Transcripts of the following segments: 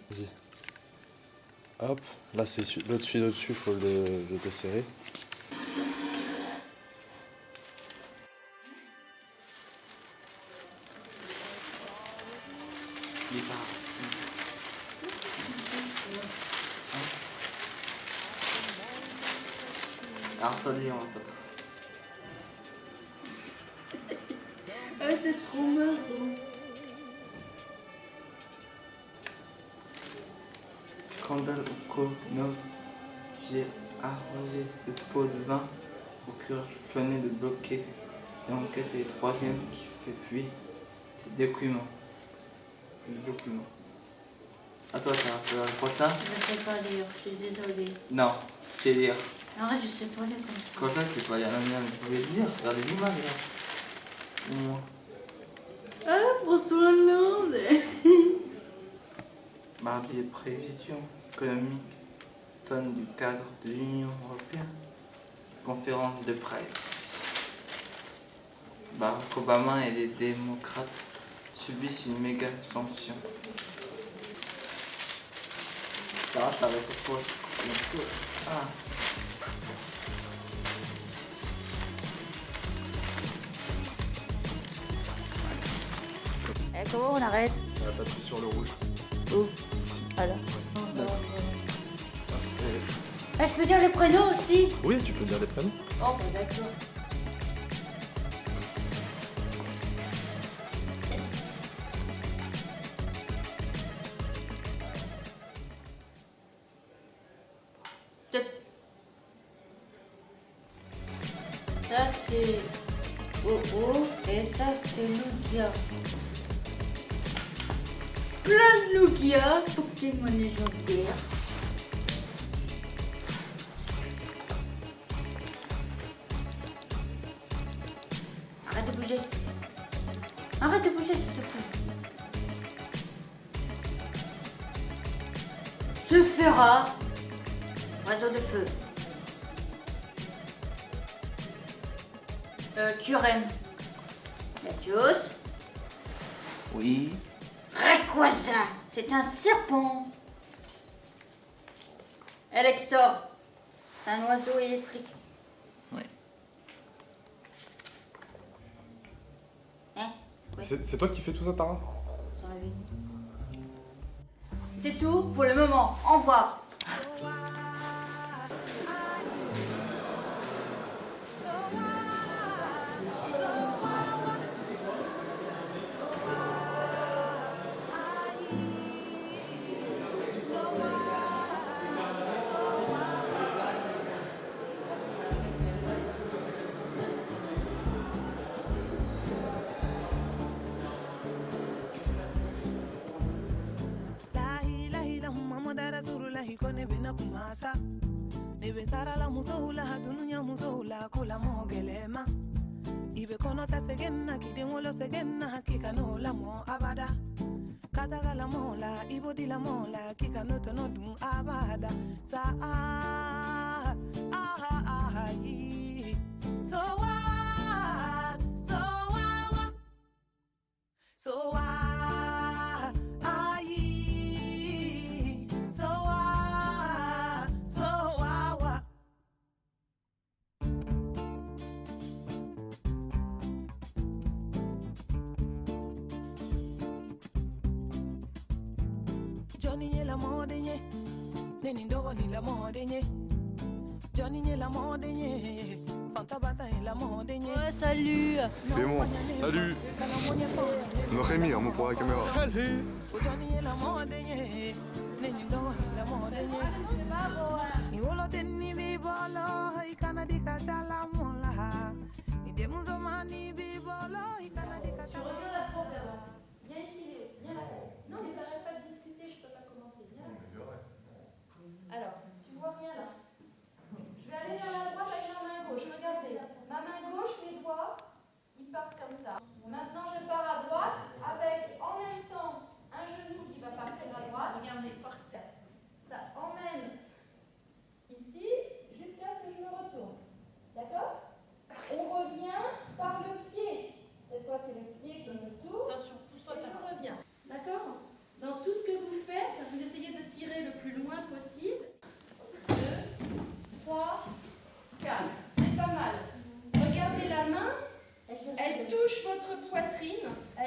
Vas-y. Hop, là c'est le dessus, faut le desserrer. Attendez. Ah, c'est trop marrant. Scandale au Konov, j'ai arrosé le pot de vin. Procureur venait de bloquer l'enquête et le troisième qui fait fuir ses documents. À toi, ça va quoi ça? Je ne sais pas lire, je suis désolée. Non, je sais lire. Arrête, je sais pas lire comme ça. Quoi ça, c'est pas lire la mienne, mais je pouvais dire, regarde les images là. Moi. Ah, François Hollande. Mardi, prévision économique, tonne du cadre de l'Union européenne, conférence de presse. Barack Obama et les démocrates subissent une méga sanction. Ça va être quoi? Ah. Comment on arrête? T'appuies sur le rouge. Où? Voilà. Ah, je peux dire le prénom aussi? Oui, tu peux dire les prénoms. Oh, bah d'accord. Ça c'est Oh et ça c'est Lugia. Plein de Lugia, Pokémon légendaire. Arrête de bouger. Arrête de bouger s'il te plaît. Se fera. Oiseau de feu. Curem. Latios. Oui. Rayquaza. C'est un serpent. Elector. C'est un oiseau électrique. Oui. Hein? Oui. C'est toi qui fais tout ça, Tara? Sans la vie. C'est tout pour le moment. Au revoir. Kumasa nebe sarala musohula hatununya musohula kula mogelema ibe konota segenna kidengolo segenna hakika no la mo abada kataga la mola ibodi la mola kika no tono dun abada sa yi so what so what Johnny la modenye neni ndogo ni la modenye Johnny la modenye Fanta bata la modenye Ouais, salut. Clément, salut. Rémi, on pour la caméra. Salut. Johnny la modenye neni ndogo ni la modenye ni wolo tenni bi bolo ikana dikata la mola ide muzomani bi bolo ikana dikata. Viens ici, Léo. Viens là. Non, mais t'arrêtes pas de discuter, je peux pas commencer. Viens là. Alors, tu vois rien là. Je vais aller vers la droite avec ma main gauche. Regardez. Ma main gauche, mes doigts, ils partent comme ça. Maintenant, je pars à droite avec en même temps un genou qui va partir à droite. Regardez, ça emmène ici jusqu'à ce que je me retourne. D'accord? On revient par le pied. Cette fois, c'est le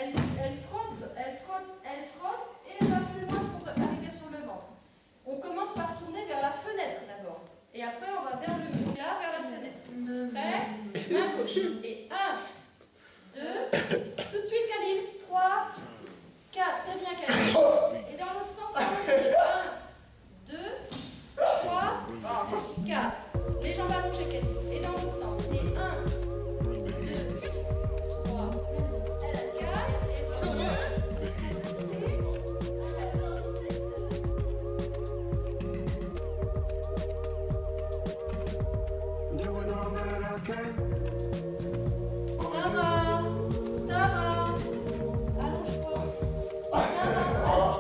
Elle frotte, et elle va plus loin pour arriver sur le ventre. On commence par tourner vers la fenêtre d'abord. Et après, on va vers le mur. Là, vers la fenêtre. Prêt? Main gauche. Et 1, 2, tout de suite, Khalil. 3, 4, c'est bien, Khalil. Et dans l'autre sens, on va tourner. 1, 2, 3, 4. Les jambes allongées, Khalil. Et dans l'autre sens. Et 1, 2, 3, 4. Et reviens. Tara, allonge-toi. Tara,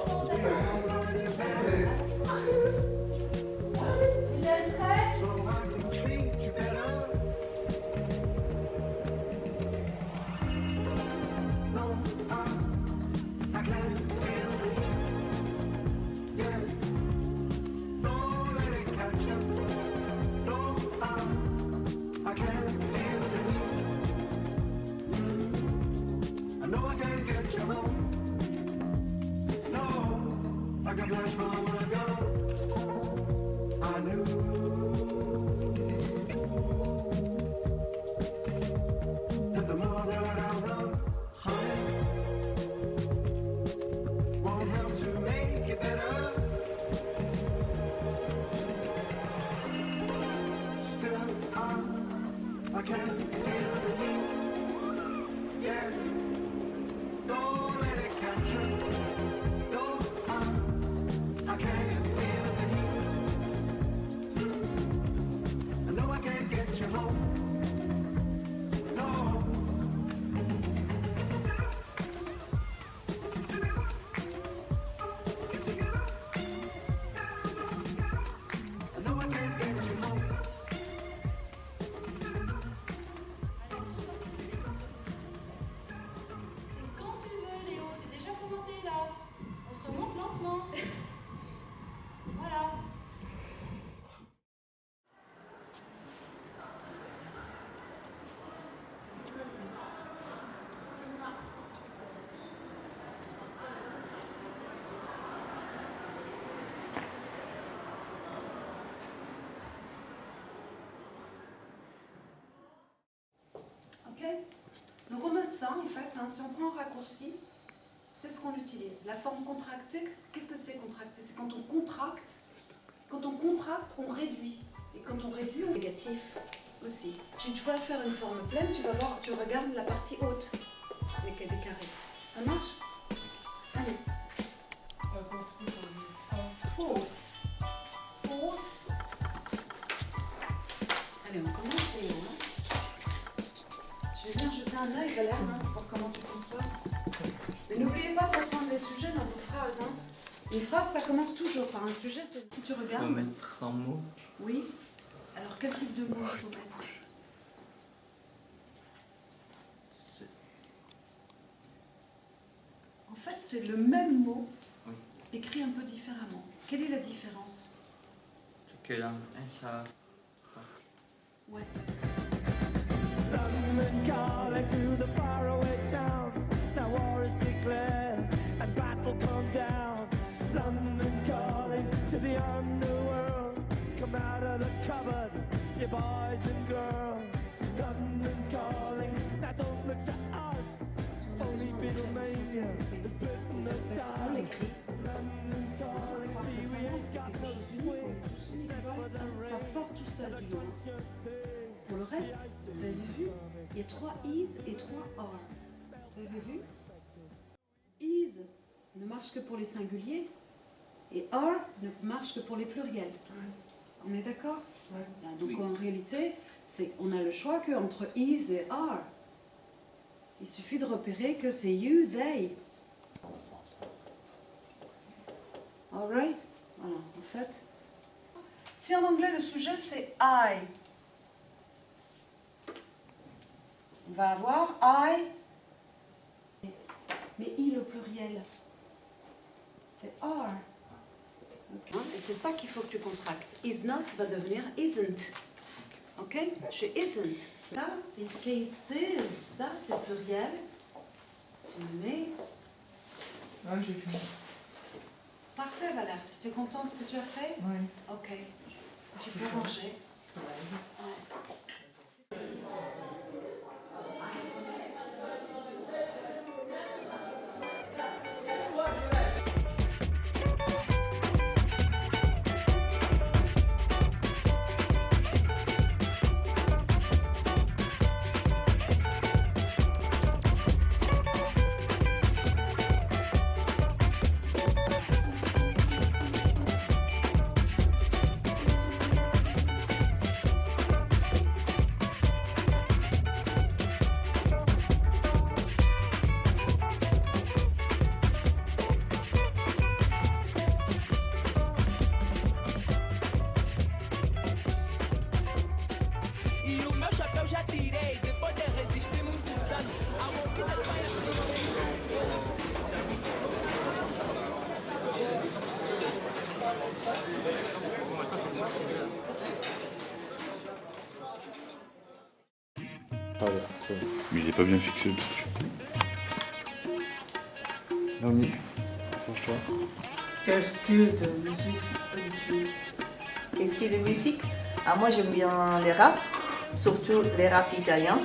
allonge-toi, d'accord. Vous êtes prêts? Donc on note ça en fait, hein, si on prend un raccourci, c'est ce qu'on utilise. La forme contractée, qu'est-ce que c'est contracté? C'est quand on contracte. Quand on contracte, on réduit. Et quand on réduit, on négatif aussi. Tu vas faire une forme pleine, tu vas voir, tu regardes la partie haute avec des carrés. Ça marche? Allez. Fourth. Allez, on commence Léo. Je vais bien jeter un œil, Valère, pour voir comment tu t'en sors. Mais n'oubliez pas de reprendre les sujets dans vos phrases. Hein. Une phrase, ça commence toujours par un sujet. Si tu regardes. Faut mettre un mot. Oui. Alors, quel type de mot il faut mettre? En fait, c'est le même mot, oui, écrit un peu différemment. Quelle est la différence? que là, ça. Ouais. London calling to the faraway towns. Now war is declared and battle come down. London calling to the underworld. Come out of the cupboard, you boys and girls. London calling, now don't look to us. Only Beatlemania is bitten the On dice. l'écrit. London calling, see we ain't got no swing. Ça sort tout seul du lot. Pour le reste, vous avez vu, il y a 3 is et 3 are. Vous avez vu? Is ne marche que pour les singuliers et are ne marche que pour les pluriels. On est d'accord? Donc Oui. en réalité, on a le choix que entre is et are. Il suffit de repérer que c'est you, they. Alright? Voilà, en fait. Si en anglais le sujet c'est I, on va avoir I, mais il au pluriel, c'est are. Okay. Et c'est ça qu'il faut que tu contractes. Is not va devenir isn't. Ok? Chez isn't. Là, these cases, ça c'est pluriel. Tu le mets Ouais, j'ai fini. Parfait, Valère. Si tu es contente de ce que tu as fait? Oui. Ok. Tu peux ranger. E o meu chapéu já tirei, depois de resistir muitos anos. A movida vai Ah bien, c'est bon. Mais il est pas bien fixé le truc. Naomi, penche-toi. Quel style de musique aimes-tu? Quel style de musique? Ah, moi j'aime bien les rap, surtout les rap italiens.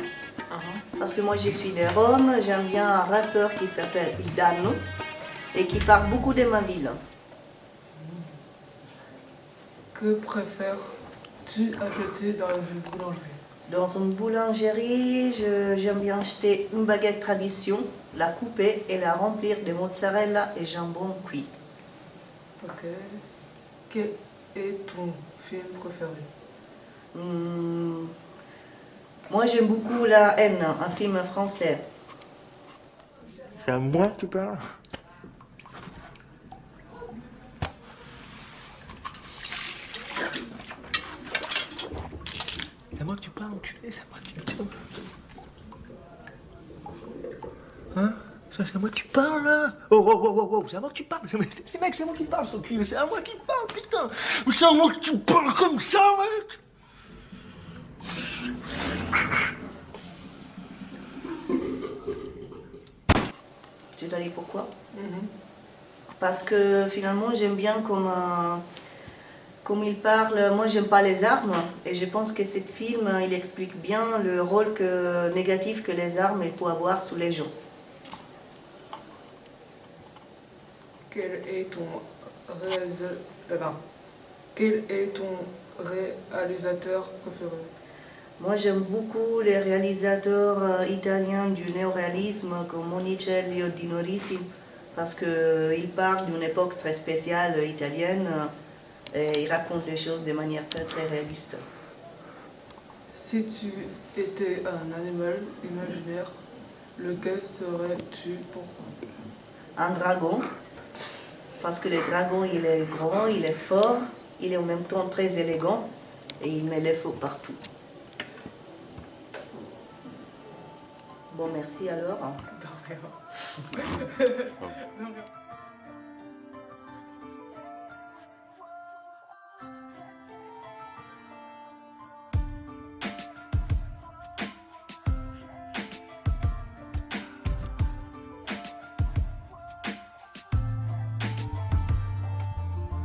Parce que moi je suis de Rome, j'aime bien un rappeur qui s'appelle Idano et qui parle beaucoup de ma ville. Que préfères-tu acheter dans une boulangerie? Dans une boulangerie, j'aime bien acheter une baguette tradition, la couper et la remplir de mozzarella et jambon cuit. Ok. Quel est ton film préféré? Moi j'aime beaucoup La haine, un film français. C'est à moi que tu parles? C'est à moi que tu parles, enculé, c'est à moi que tu parles. Hein? Ça, c'est à moi que tu parles, là? Oh, c'est à moi que tu parles. C'est mec, c'est à moi qui parle, son cul. C'est à moi qui parle, putain. C'est à moi que tu parles comme ça, mec. Je dois dire pourquoi? Parce que finalement j'aime bien comme il parle. Moi j'aime pas les armes et je pense que ce film il explique bien le rôle négatif que les armes peuvent avoir sur les gens. Quel est ton réalisateur préféré? Moi j'aime beaucoup les réalisateurs italiens du néoréalisme comme Monicelli di Norisi parce qu'ils parlent d'une époque très spéciale italienne et ils racontent les choses de manière très très réaliste. Si tu étais un animal imaginaire, lequel serais-tu? Pourquoi? Un dragon, parce que le dragon il est grand, il est fort, il est en même temps très élégant et il met les feux partout. Bon, merci alors. De rien.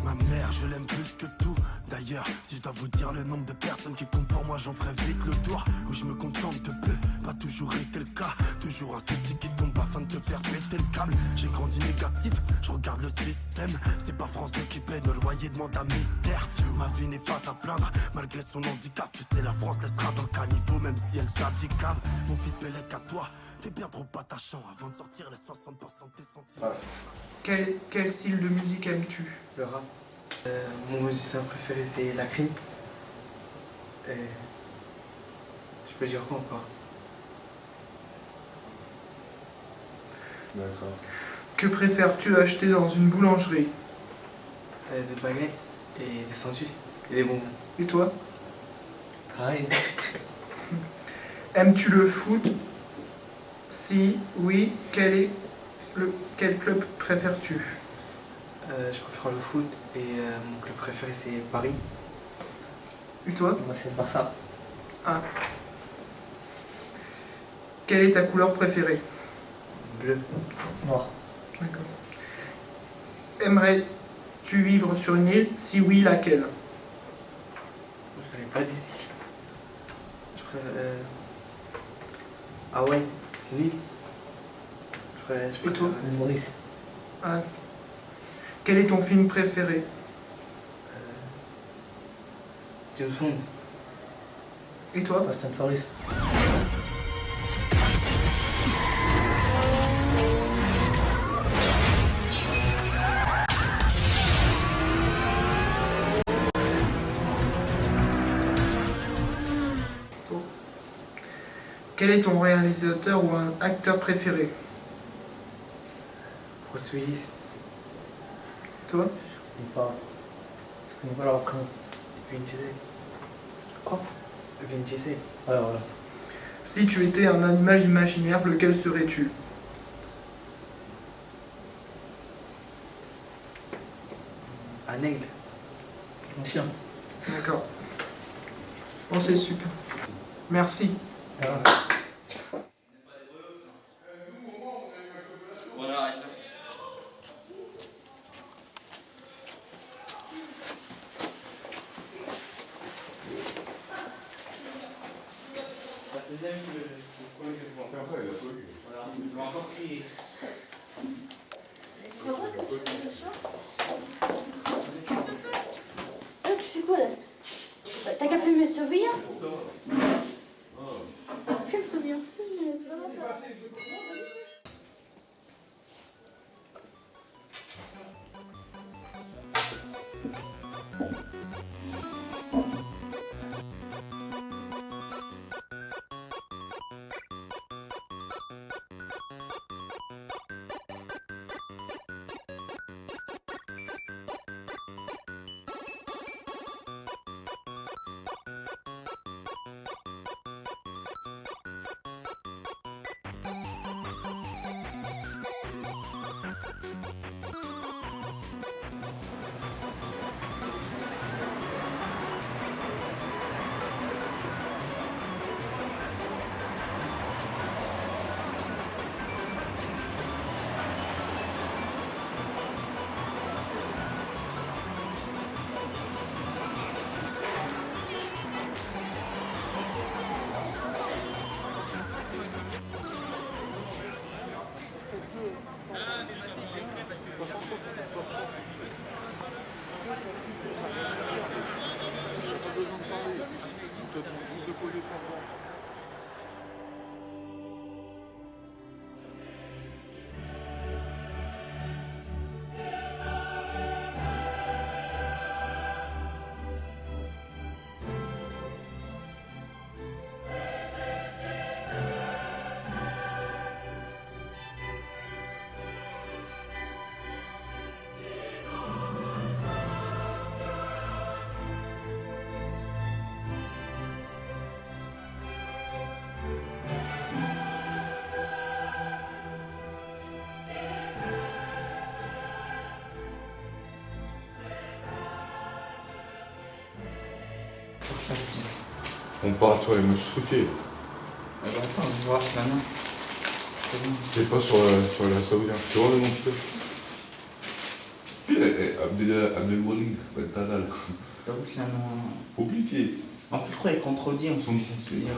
Ma mère, je l'aime plus que tout. D'ailleurs, si je dois vous dire le nombre de personnes qui comptent pour moi, j'en ferai vite le tour. Où je me contente de peu, pas toujours été le cas. Toujours un souci qui tombe afin de te faire péter le câble. J'ai grandi négatif, je regarde le système. C'est pas France 2 qui paie, nos loyers demandent un mystère. Ma vie n'est pas à plaindre, malgré son handicap. Tu sais, la France laissera dans le caniveau, même si elle t'a dit cave. Mon fils Bélec à toi, t'es bien trop attachant. Avant de sortir les 60% de tes sentiments. Quel style de musique aimes-tu? Le rap. Mon musicien préféré c'est La Crime. Et je peux dire quoi encore? D'accord. Que préfères-tu acheter dans une boulangerie? Des baguettes et des sandwichs et des bonbons. Et toi? Pareil. Aimes-tu le foot? Si oui, quel club préfères-tu? Je préfère le foot et mon club préféré c'est Paris. Et toi? Moi c'est le Barça. Ah. Quelle est ta couleur préférée? Bleu. Noir. D'accord. aimerais-tu vivre sur une île? Si oui, laquelle? Je connais pas des îles. Je préfère... Ah ouais, c'est une île. Et toi? Maurice. Ah. Quel est ton film préféré? James Bond. Et toi? Fast and Furious. Quel est ton réalisateur ou un acteur préféré? Bruce Willis. Toi? Je connais pas leur prénom. Vin Diesel. Quoi? Vin Diesel. Ouais, voilà. Si tu étais un animal imaginaire, lequel serais-tu? Un aigle. Mon chien. D'accord. Bon, c'est super. Merci. Ah, tu fais quoi là? T'as qu'à filmer surveillant? Filme surveillant, c'est pas mal ça. On part sur les mouches truquées. Ah bah attends, on va voir maintenant. C'est bon. C'est pas sur la Saoudien. Tu vois le nom qu'il fait Abdelwalid Ben Talal. J'avoue qu'il a un nom Compliqué. En plus, je crois qu'ils contredit en Son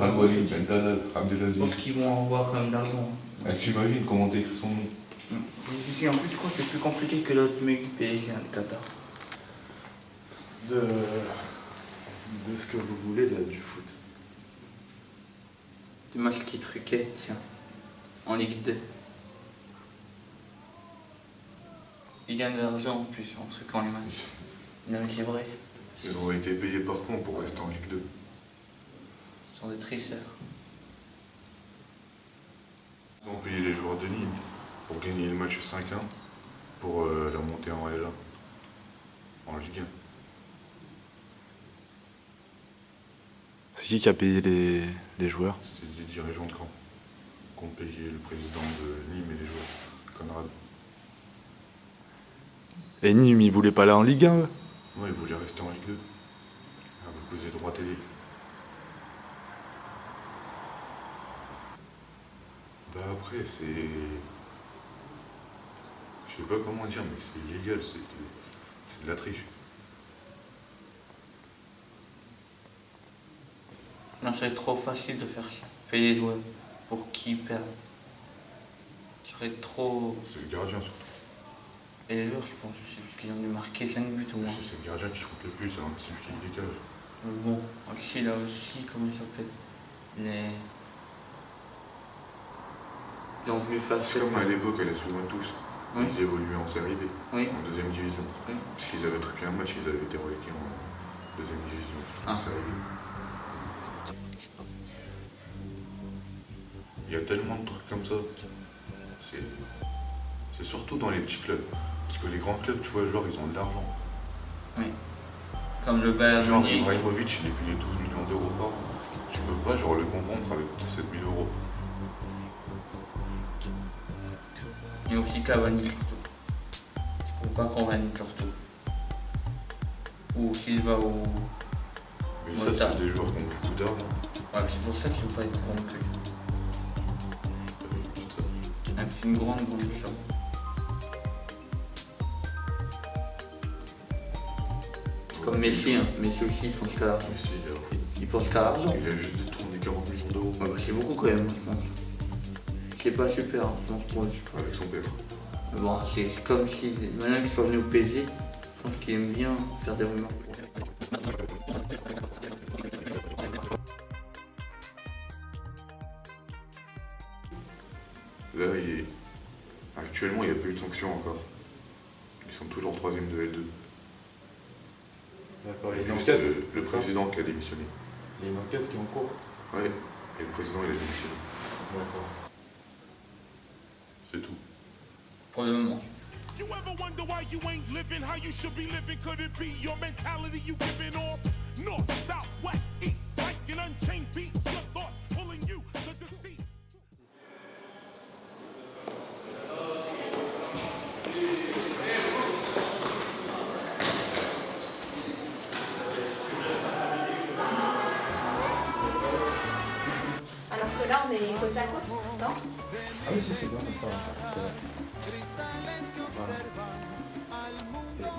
Abdelwalid Ben Talal, Je Abdelaziz. pense qu'ils vont avoir quand même d'argent. T'imagines comment t'écris son nom? En plus, je crois que c'est plus compliqué que l'autre mec du PSG, le Qatar. De ce que vous voulez du foot. Du match qui truquait, tiens. En Ligue 2. Ils gagnent de l'argent en plus en truquant les matchs. Non mais c'est vrai. Ils ont été payés par con pour rester en Ligue 2. Ce sont des tricheurs. Ils ont payé les joueurs de Nîmes pour gagner le match 5-1 pour la montée en L1, en Ligue 1. C'est qui a payé les joueurs? C'était les dirigeants de camp qui ont payé le président de Nîmes et les joueurs, Conrad. Et Nîmes, ils voulaient pas aller en Ligue 1, eux? Ouais, ils voulaient rester en Ligue 2. À cause des droits télé. Bah après, c'est... Je Je sais pas comment dire, mais c'est illégal, c'est de la triche. Non, c'est trop facile de faire ça. Payer les joueurs pour qui perd. Ce serait trop. C'est le gardien surtout. Et les joueurs, je pense aussi, parce qu'ils ont dû marquer 5 buts au moins. C'est le gardien qui se compte le plus, hein, c'est lui qui dégage. Bon, aussi là aussi, comment il s'appelle Ils ont vu face. C'est comme à l'époque, à la Juventus. Oui. Ils évoluaient en série B, oui. en deuxième division. Oui. Parce qu'ils avaient truqué un match, ils avaient été relégués en deuxième division, en série B. Il y a tellement de trucs comme ça. C'est surtout dans les petits clubs. Parce que les grands clubs, tu vois, genre, ils ont de l'argent. Oui. Comme le Bayern Genre, Munich. Ibrahimovic, il est payé 12 millions d'euros par an. Tu peux pas, genre, le comprendre avec 7 000 euros. Et aussi Cavani surtout. Je ne pas Cavani surtout. Ou s'il va au. Mais ça, c'est des joueurs qui ont beaucoup d'argent. Ouais, c'est pour ça qu'il ne faut pas être corrompu. C'est une grande somme. Comme Messi, hein. Messi aussi, il pense qu'à l'argent. Il pense qu'à l'argent. Il a juste détourné 40 millions d'euros. Ouais, bah, c'est beaucoup quand même, je pense. C'est pas super, hein, je pense pour lui. Avec son père. Bon, c'est comme si, maintenant qu'il soit venu au PSG, je pense qu'il aime bien faire des rumeurs. Là, actuellement, il n'y a pas eu de sanction encore. Ils sont toujours 3e de L2. D'accord, il y a Et une juste enquête, le c'est ça président qui a démissionné. Il y a une enquête qui est en cours. Ouais, et le président il a démissionné. D'accord. C'est tout. Pour le moment. You ever wonder why you ain't living how you should be living? Could it be your mentality you giving off? North, south, west, east, like an unchained beast. Your thoughts pulling you, the deceit. Alors que là, on est côte à côte, non? Ah oui, si, c'est bien comme ça. C'est vrai. Voilà.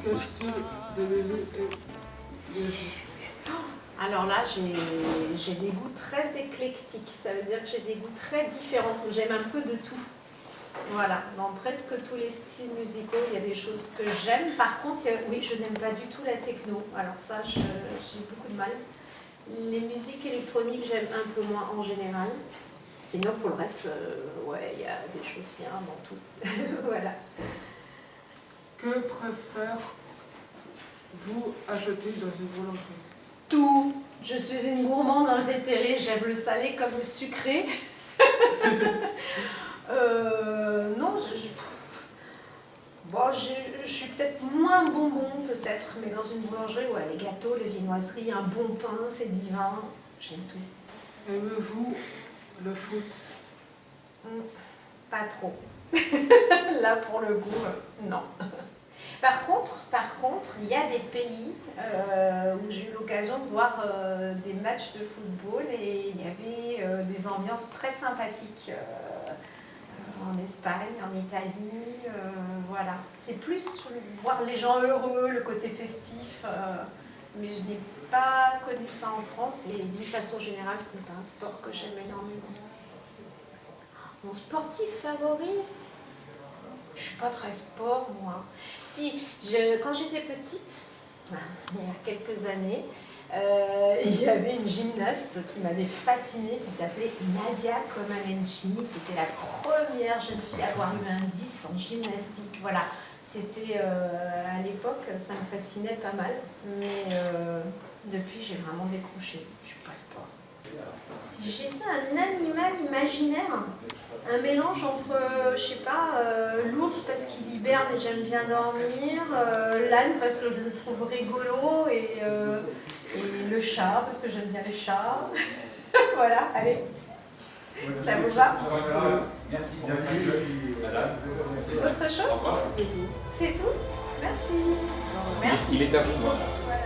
Quel style de BD Alors là, j'ai des goûts très éclectiques. Ça veut dire que j'ai des goûts très différents. J'aime un peu de tout. Voilà, dans presque tous les styles musicaux, il y a des choses que j'aime. Par contre, oui, je n'aime pas du tout la techno. Alors ça, j'ai beaucoup de mal. Les musiques électroniques, j'aime un peu moins en général. Sinon, pour le reste, ouais, il y a des choses bien dans tout. Voilà. Que préfère-vous acheter dans une boulangerie? Tout. Je suis une gourmande invétérée. J'aime le salé comme le sucré. Non, bon, je suis peut-être moins bonbon, peut-être, mais dans une boulangerie, ouais, les gâteaux, les viennoiseries, un bon pain, c'est divin. J'aime tout. Aimez-vous le foot? Pas trop. Là, pour le coup, non. Par contre, il y a des pays où j'ai eu l'occasion de voir des matchs de football et il y avait des ambiances très sympathiques. En Espagne, en Italie, voilà. C'est plus voir les gens heureux, le côté festif, mais je n'ai pas connu ça en France et d'une façon générale, ce n'est pas un sport que j'aime énormément. Mon sportif favori? Je suis pas très sport, moi. Si, quand j'étais petite, il y a quelques années, il y avait une gymnaste qui m'avait fascinée, qui s'appelait Nadia Comaneci. C'était la première jeune fille à avoir eu un 10 en gymnastique. Voilà, c'était à l'époque, ça me fascinait pas mal. Mais depuis, j'ai vraiment décroché. Je suis pas sport. Si j'étais un animal imaginaire, un mélange entre, je sais pas, l'ours parce qu'il hiberne et j'aime bien dormir, l'âne parce que je le trouve rigolo et le chat parce que j'aime bien les chats. Voilà, allez. Ça vous va? Merci. Autre chose? C'est tout. C'est tout? Merci. Merci. Il est à vous, moi. Voilà.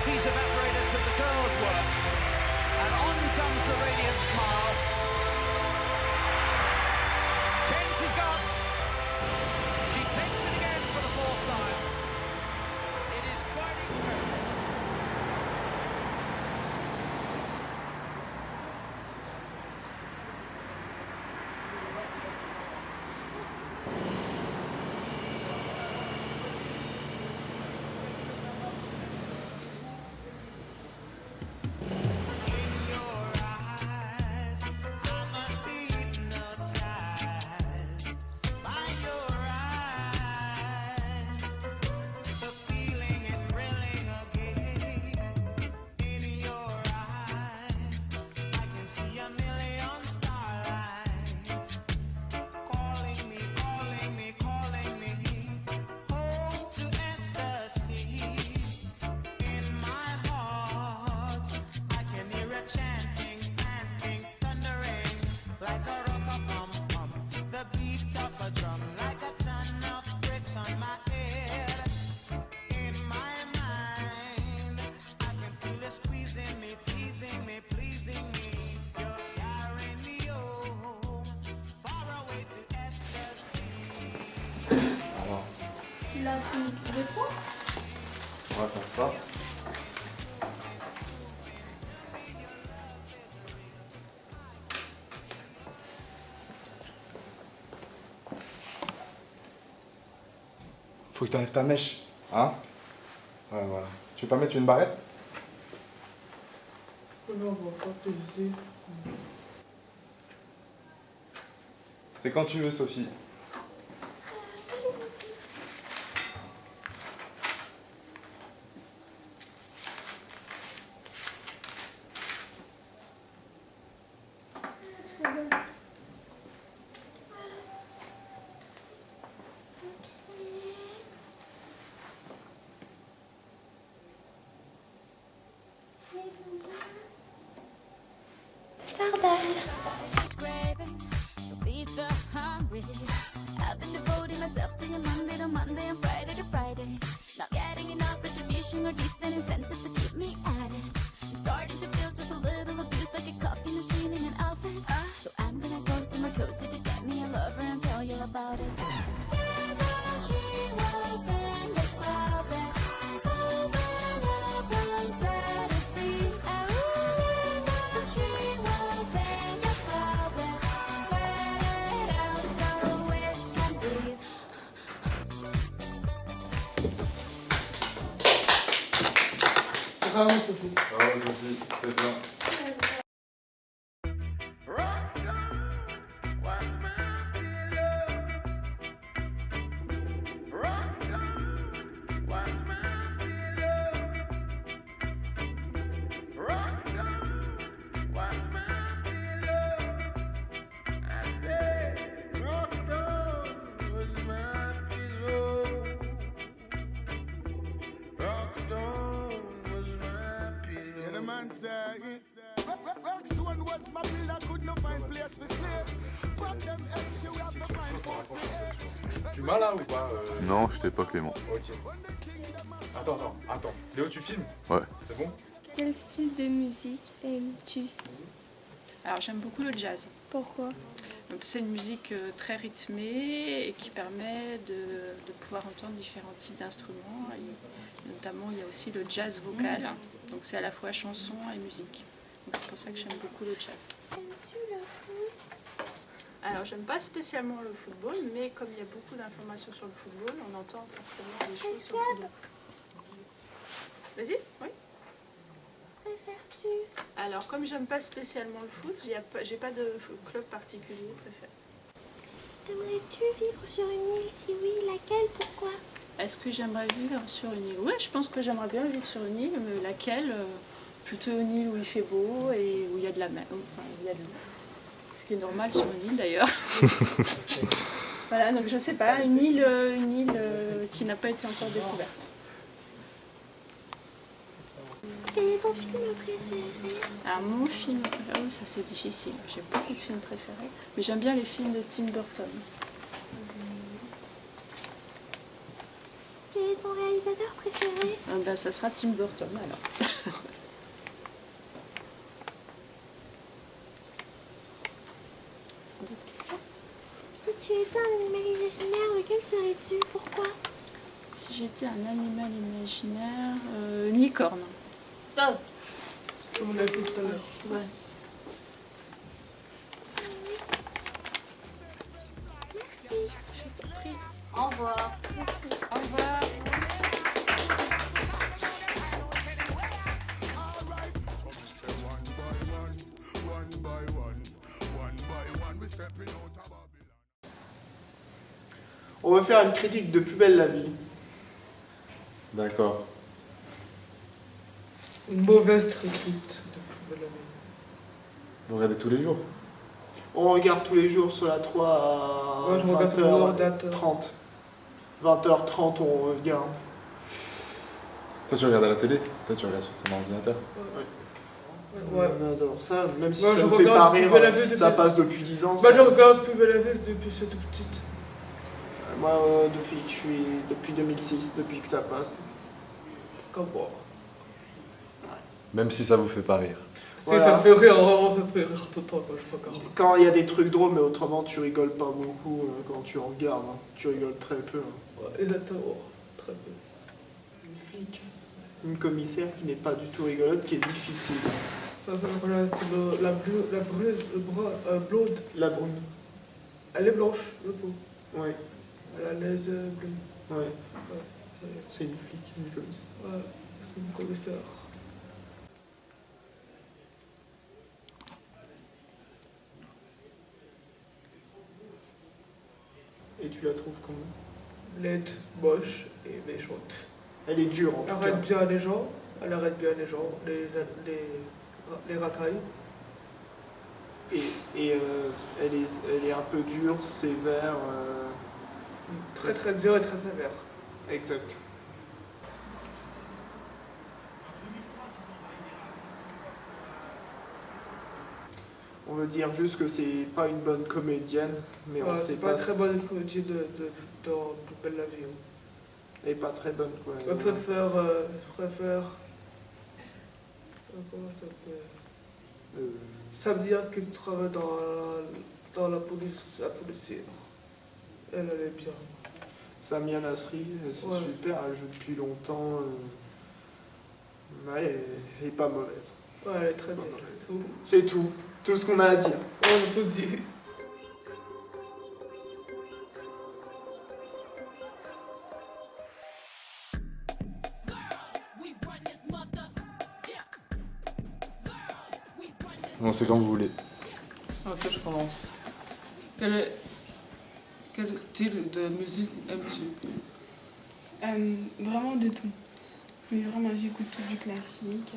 these evaporators that the girls work. And on comes the radiant smile. 10 she's got. She takes it again for the 4th time. It is quite incredible. Alors, Tu l'as fini tous les trois? on va faire ça. Faut que tu enlèves ta mèche, hein? Ouais, voilà. Tu veux pas mettre une barrette? Non, on va pas t'aider. C'est quand tu veux, Sophie. I've been devoting myself to you Monday to Monday and Friday to Friday. Not getting enough retribution or decent incentives to keep me at it. I'm starting to feel just a little abused like a coffee machine in an office. So I'm gonna go somewhere cozy to get me a lover and tell you about it. She will bend the closet, open up and set us free. She will bend the closet, let it out so it can breathe. Bravo, Sophie. Bravo, Sophie, c'est bien. Tu m'as là ou pas Non, je t'ai pas Clément. Ok. Attends. Léo, tu filmes? Ouais. C'est bon? Quel style de musique aimes-tu? Alors j'aime beaucoup le jazz. Pourquoi? C'est une musique très rythmée et qui permet de pouvoir entendre différents types d'instruments. Et notamment il y a aussi le jazz vocal, donc c'est à la fois chanson et musique. Donc c'est pour ça que j'aime beaucoup le jazz. Aimes-tu le foot? Alors j'aime pas spécialement le football, mais comme il y a beaucoup d'informations sur le football, on entend forcément des choses sur le football. Vas-y, oui. Préfères-tu? Alors comme j'aime pas spécialement le foot, j'ai pas de club particulier préféré. Aimerais-tu vivre sur une île? Si oui, laquelle? Pourquoi? Est-ce que j'aimerais vivre sur une île? Oui, je pense que j'aimerais bien vivre sur une île, mais laquelle? Plutôt une île où il fait beau et où il y a de la mer, enfin il y a de l'eau. Ce qui est normal sur une île d'ailleurs. Voilà, donc je sais pas, une île qui n'a pas été encore découverte. Quel est ton film préféré? Alors mon film, ça c'est difficile, j'ai beaucoup de films préférés, mais j'aime bien les films de Tim Burton. Quel est ton ton réalisateur préféré? Bah, ça sera Tim Burton alors. D'autres questions? Si tu étais un animal imaginaire, lequel serais-tu? Pourquoi? Si j'étais un animal imaginaire, une licorne. Oh. Comme on l'a vu tout à l'heure. Ouais. Merci. Je t'en prie. Au revoir. Au revoir. On va faire une critique de Plus belle la vie. D'accord. Une mauvaise critique de Plus belle la vie. Vous regardez tous les jours? On regarde tous les jours sur la 3 à Moi, je regarde sur mon ordinateur. 20h30. 20h30, on regarde. Toi, tu regardes à la télé? Toi, tu regardes sur ton ordinateur? Ouais. On adore ça, même si Moi, ça je nous fait pas regarde Plus rire, belle la vie ça depuis- passe depuis 10 ans. Bah, ça. je regarde Plus belle la vie depuis que c'est toute petite. Moi, depuis 2006, depuis que ça passe. Comme moi. Même si ça vous fait pas rire. Si Voilà. ça me fait rire, vraiment, ça me fait rire tout le temps quand je regarde. Quand il y a des trucs drôles, mais autrement, tu rigoles pas beaucoup quand tu regardes. Hein. Tu rigoles très peu. Hein. Ouais, exactement. Très peu. Une flic, une commissaire qui n'est pas du tout rigolote, qui est difficile. Ça, voilà, c'est la blonde. La brune. Elle est blanche, le pot. Ouais. Elle a les yeux bleus. Ouais. Ouais, ça y est. C'est une flic, une commissaire. Ouais, c'est une commissaire. Et tu la trouves comment? Laide, moche et méchante. Elle est dure en Elle tout cas. arrête bien les gens, elle arrête bien les gens, les racailles. Et elle est un peu dure, sévère. Très très dur et très sévère. Exact. On veut dire juste que c'est pas une bonne comédienne, mais on Ouais, sait c'est pas très bonne comédie dans Plus belle la vie. Hein. Elle est pas très bonne quoi. Je préfère. Comment ça s'appelle? Samia qui travaille dans la police, la policière. Elle est bien. Samia Nasri, c'est Ouais. super, elle joue depuis longtemps. Ouais, elle est pas mauvaise. Ouais, elle est très bien. C'est tout. Tout ce qu'on a à dire. On a tout dit. Bon, c'est comme vous voulez. Ok, je commence. Quel style de musique aimes-tu? Vraiment de tout. Mais vraiment, j'écoute tout du classique,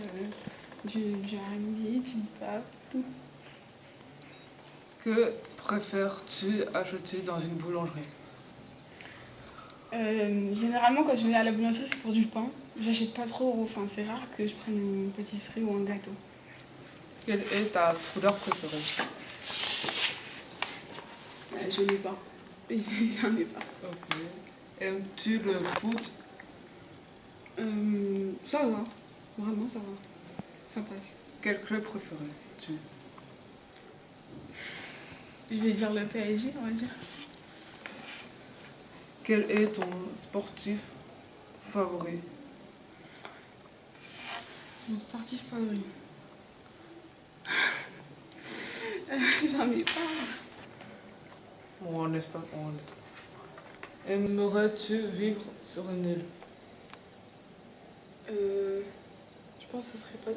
du R&B, du pop, tout. Que préfères-tu acheter dans une boulangerie? Généralement, quand je vais à la boulangerie, c'est pour du pain. J'achète pas trop, enfin, c'est rare que je prenne une pâtisserie ou un gâteau. Quelle est ta couleur préférée? Je n'ai pas. J'en ai pas. Ok. Aimes-tu le foot? Ça va. Vraiment, ça va. Ça passe. Quel club préféré tu? Je vais dire le PSG, on va dire. Quel est ton sportif favori? Mon sportif favori. J'en ai pas. On laisse pas. Aimerais-tu vivre sur une île? Je pense que ce serait pas.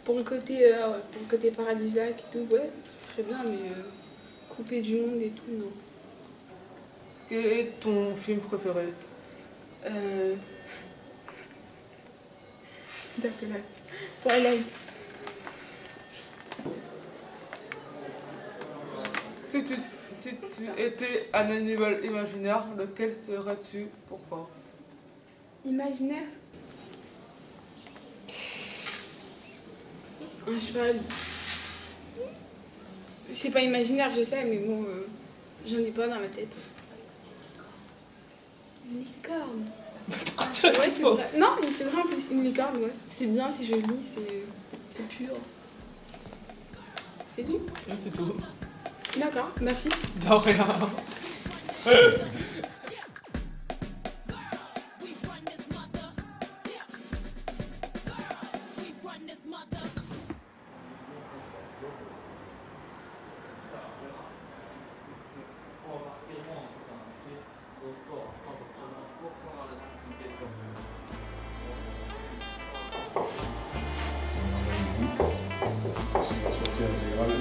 Pour le côté paradisiaque et tout, ouais, ce serait bien, mais couper du monde et tout, non. Quel est ton film préféré? D'accord. Twilight. Si tu étais un animal imaginaire, lequel serais-tu? Pourquoi? Imaginaire. Un cheval. C'est pas imaginaire, je sais, mais bon, j'en ai pas dans la tête. Une licorne. partir Ouais, du c'est coup. vrai. Non, mais c'est vrai en plus, une licorne, ouais. C'est bien si je lis, c'est pur. C'est tout? C'est tout. D'accord, merci. De rien.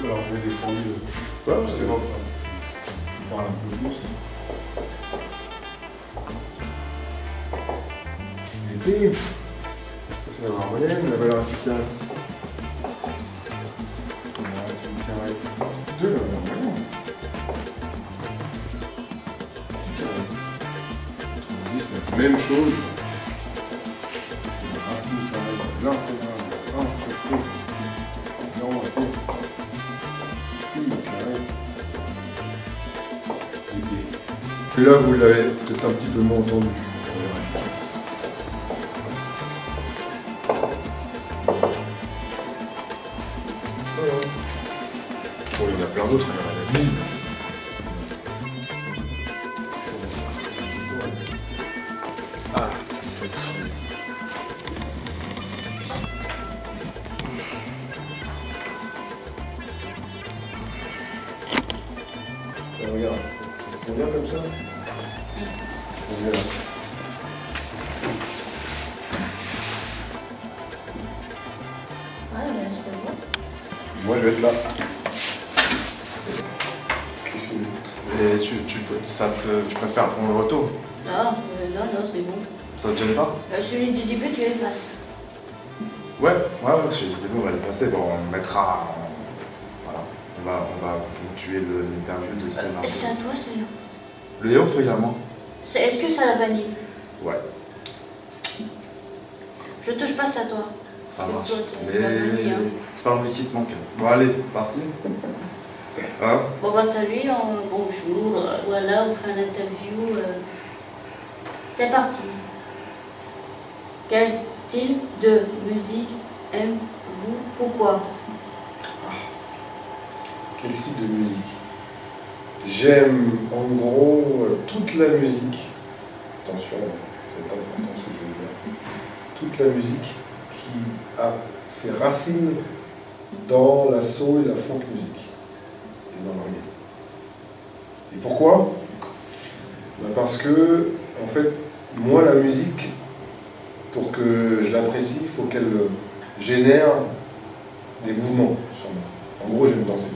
Alors je l'ai défendu. Ouais, c'était bon. On parle un peu plus. L'été, ça c'est la moyenne, la valeur efficace. Voilà, c'est une carré. 2, la valeur moyenne. C'est la même chose. La racine carrée de l'intégrale de 1 sur 2. Non, attends. Et là, vous l'avez peut-être un petit peu moins entendu. Bon, il y en a plein d'autres, il y en a 1000. Ah, c'est celle-ci. Regarde, ça convient comme ça? On est là. Moi, je vais être là. C'est fini. Et tu préfères prendre le retour? Non, c'est bon. Ça te gêne pas? Celui du début, tu effaces. Ouais, celui du début, on va le passer. Bon, on mettra. Voilà. On va ponctuer l'interview de Sam. C'est à toi, ce yaourt. Le yaourt, toi, également? Est-ce que ça a la vanille? Ouais. Je touche pas ça à toi. Ça marche. Mais la vanille, hein. C'est pas l'envie qui te manque. Bon, allez, c'est parti. Hein? Bon, bah, salut, bonjour, voilà, on fait une interview. C'est parti. Quel style de musique aimez-vous? Pourquoi? Quel style de musique? J'aime en gros toute la musique. Attention, c'est pas important ce que je veux dire. Toute la musique qui a ses racines dans la soul et la folk musique. Et dans le reggae. Et pourquoi? Parce que, en fait, moi la musique, pour que je l'apprécie, il faut qu'elle génère des mouvements sur moi. En gros, j'aime danser.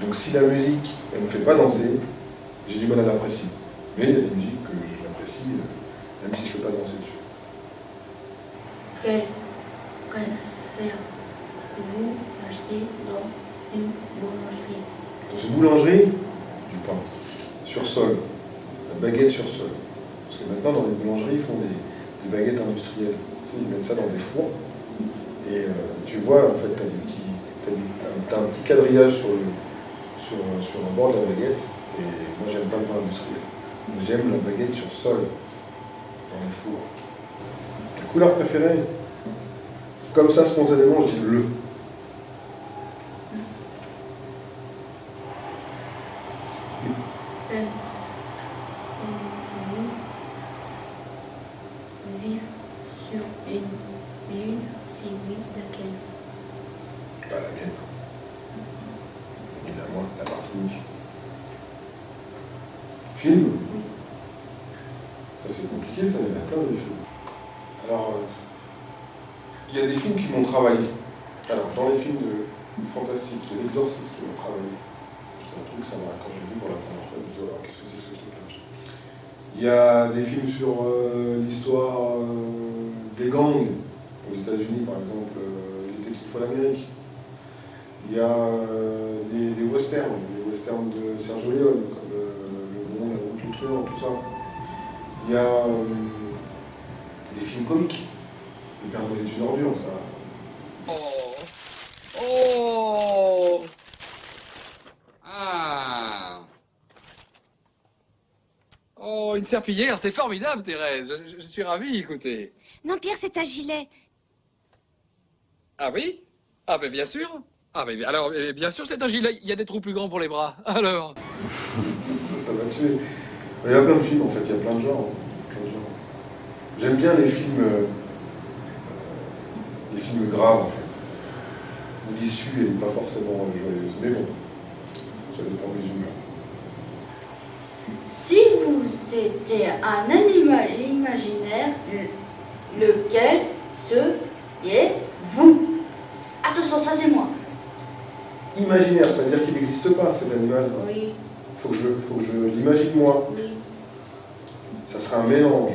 Donc si la musique, elle ne me fait pas danser, j'ai du mal à l'apprécier. Mais il y a des musiques que je l'apprécie, même si je ne peux pas danser dessus. Quel préférez-vous acheter dans une boulangerie? Dans une boulangerie, du pain. Sur sol. La baguette sur sol. Parce que maintenant, dans les boulangeries, ils font des baguettes industrielles. Tu sais, ils mettent ça dans des fours. Et tu vois, en fait, t'as un petit quadrillage sur le bord de la baguette. Et moi, j'aime pas le pain industriel. Donc, j'aime la baguette sur sol, dans les fours. Ta couleur préférée? Comme ça, spontanément, je dis bleu. Vous vivre sur une île? Si oui, laquelle? Pas la mienne. Et la moi, la Martinique. Film? Ça c'est compliqué, ça, il y en a plein des films. Alors, il y a des films qui m'ont travaillé. Alors, dans les films de fantastique, il y a l'Exorciste qui m'a travaillé. C'est un truc, ça m'a, quand j'ai vu pour la première fois, je me suis dit, alors, qu'est-ce que c'est que ce truc-là? Il y a des films sur l'histoire des gangs, aux États-Unis par exemple, L'été qu'il faut l'Amérique. Il y a des westerns, les westerns de Sergio Leone, comme Le Bon, la route, le truand, tout ça. Il y a des films comiques. Le Père Noël est une ordure, ça. Oh. Ah. Oh, une serpillière, c'est formidable, Thérèse. Je suis ravi, écoutez. Non, Pierre, c'est un gilet. Ah oui? Ah ben bien sûr. Ah ben alors, bien sûr, c'est un gilet. Il y a des trous plus grands pour les bras. Alors? Ça m'a tué. Il y a plein de films, en fait. Il y a plein de genres. J'aime bien les films graves, en fait. Où l'issue n'est pas forcément joyeuse. Mais bon, ça dépend des humeurs. Si vous étiez un animal imaginaire, lequel seriez-vous? Attention, ça c'est moi. Imaginaire, c'est-à-dire qu'il n'existe pas, cet animal. Oui. Faut que je l'imagine moi. Oui. Ça serait un mélange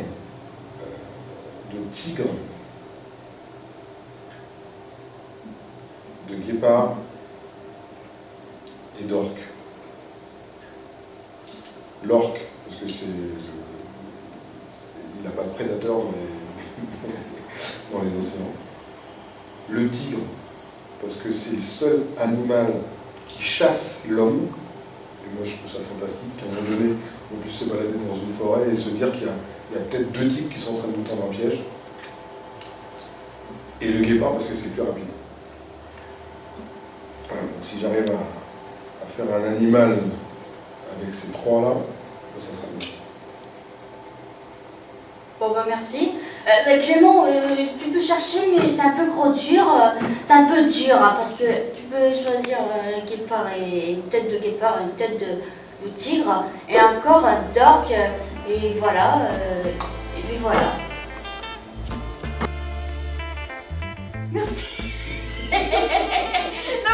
de tigre, de guépard et d'orque. L'orque, parce que il n'a pas de prédateur dans les océans. Le tigre, parce que c'est le seul animal qui chasse l'homme. Et moi je trouve ça fantastique qu'à un moment donné, on puisse se balader dans une forêt et se dire qu'il y a peut-être 2 tigres qui sont en train de nous tendre un piège. Et le guépard, parce que c'est plus rapide. Voilà, donc si j'arrive à faire un animal avec ces 3-là, ça sera bien. Bon bah merci. Clément, tu peux chercher, mais c'est un peu trop dur. C'est un peu dur, hein, parce que tu peux choisir un guépard et une tête de guépard, une tête de tigre, et encore un d'orque, et voilà. Et puis voilà. Merci. Non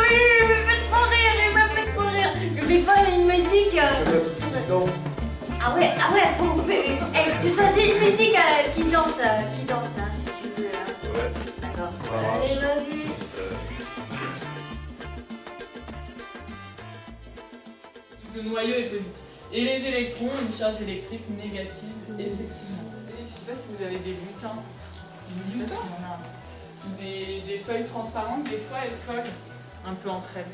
mais il me fait trop rire, il me fait trop rire. Je mets pas une musique. Ah ouais, pour faire. Tu choisis une musique qui danse, hein, si tu veux. Hein. Ouais. D'accord. Ça Allez, vas-y. Le noyau est positif. Et les électrons ont une charge électrique négative, effectivement. Et je ne sais pas si vous avez des lutins. Je ne sais pas s'il y en a. Des feuilles transparentes, des fois elles collent un peu entre elles.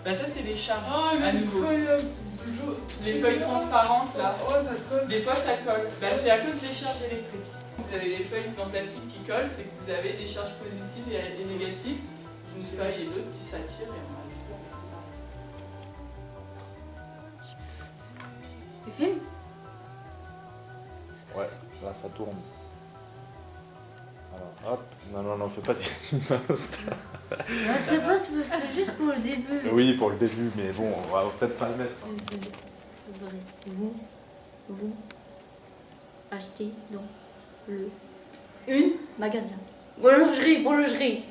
Bah ça c'est des charges à nouveau. Les feuilles transparentes là, des fois ça colle. Bah, c'est à cause des charges électriques. Vous avez des feuilles en plastique qui collent, c'est que vous avez des charges positives et négatives. Une feuille et l'autre qui s'attirent et on a les deux, c'est pareil. Tu filmes? Ouais, là ça tourne. Alors, hop, non, fais pas des mouse. Je sais pas si vous faites juste pour le début. Oui, pour le début, mais bon, on va peut-être pas le mettre. Vous achetez dans une magasin. Boulangerie.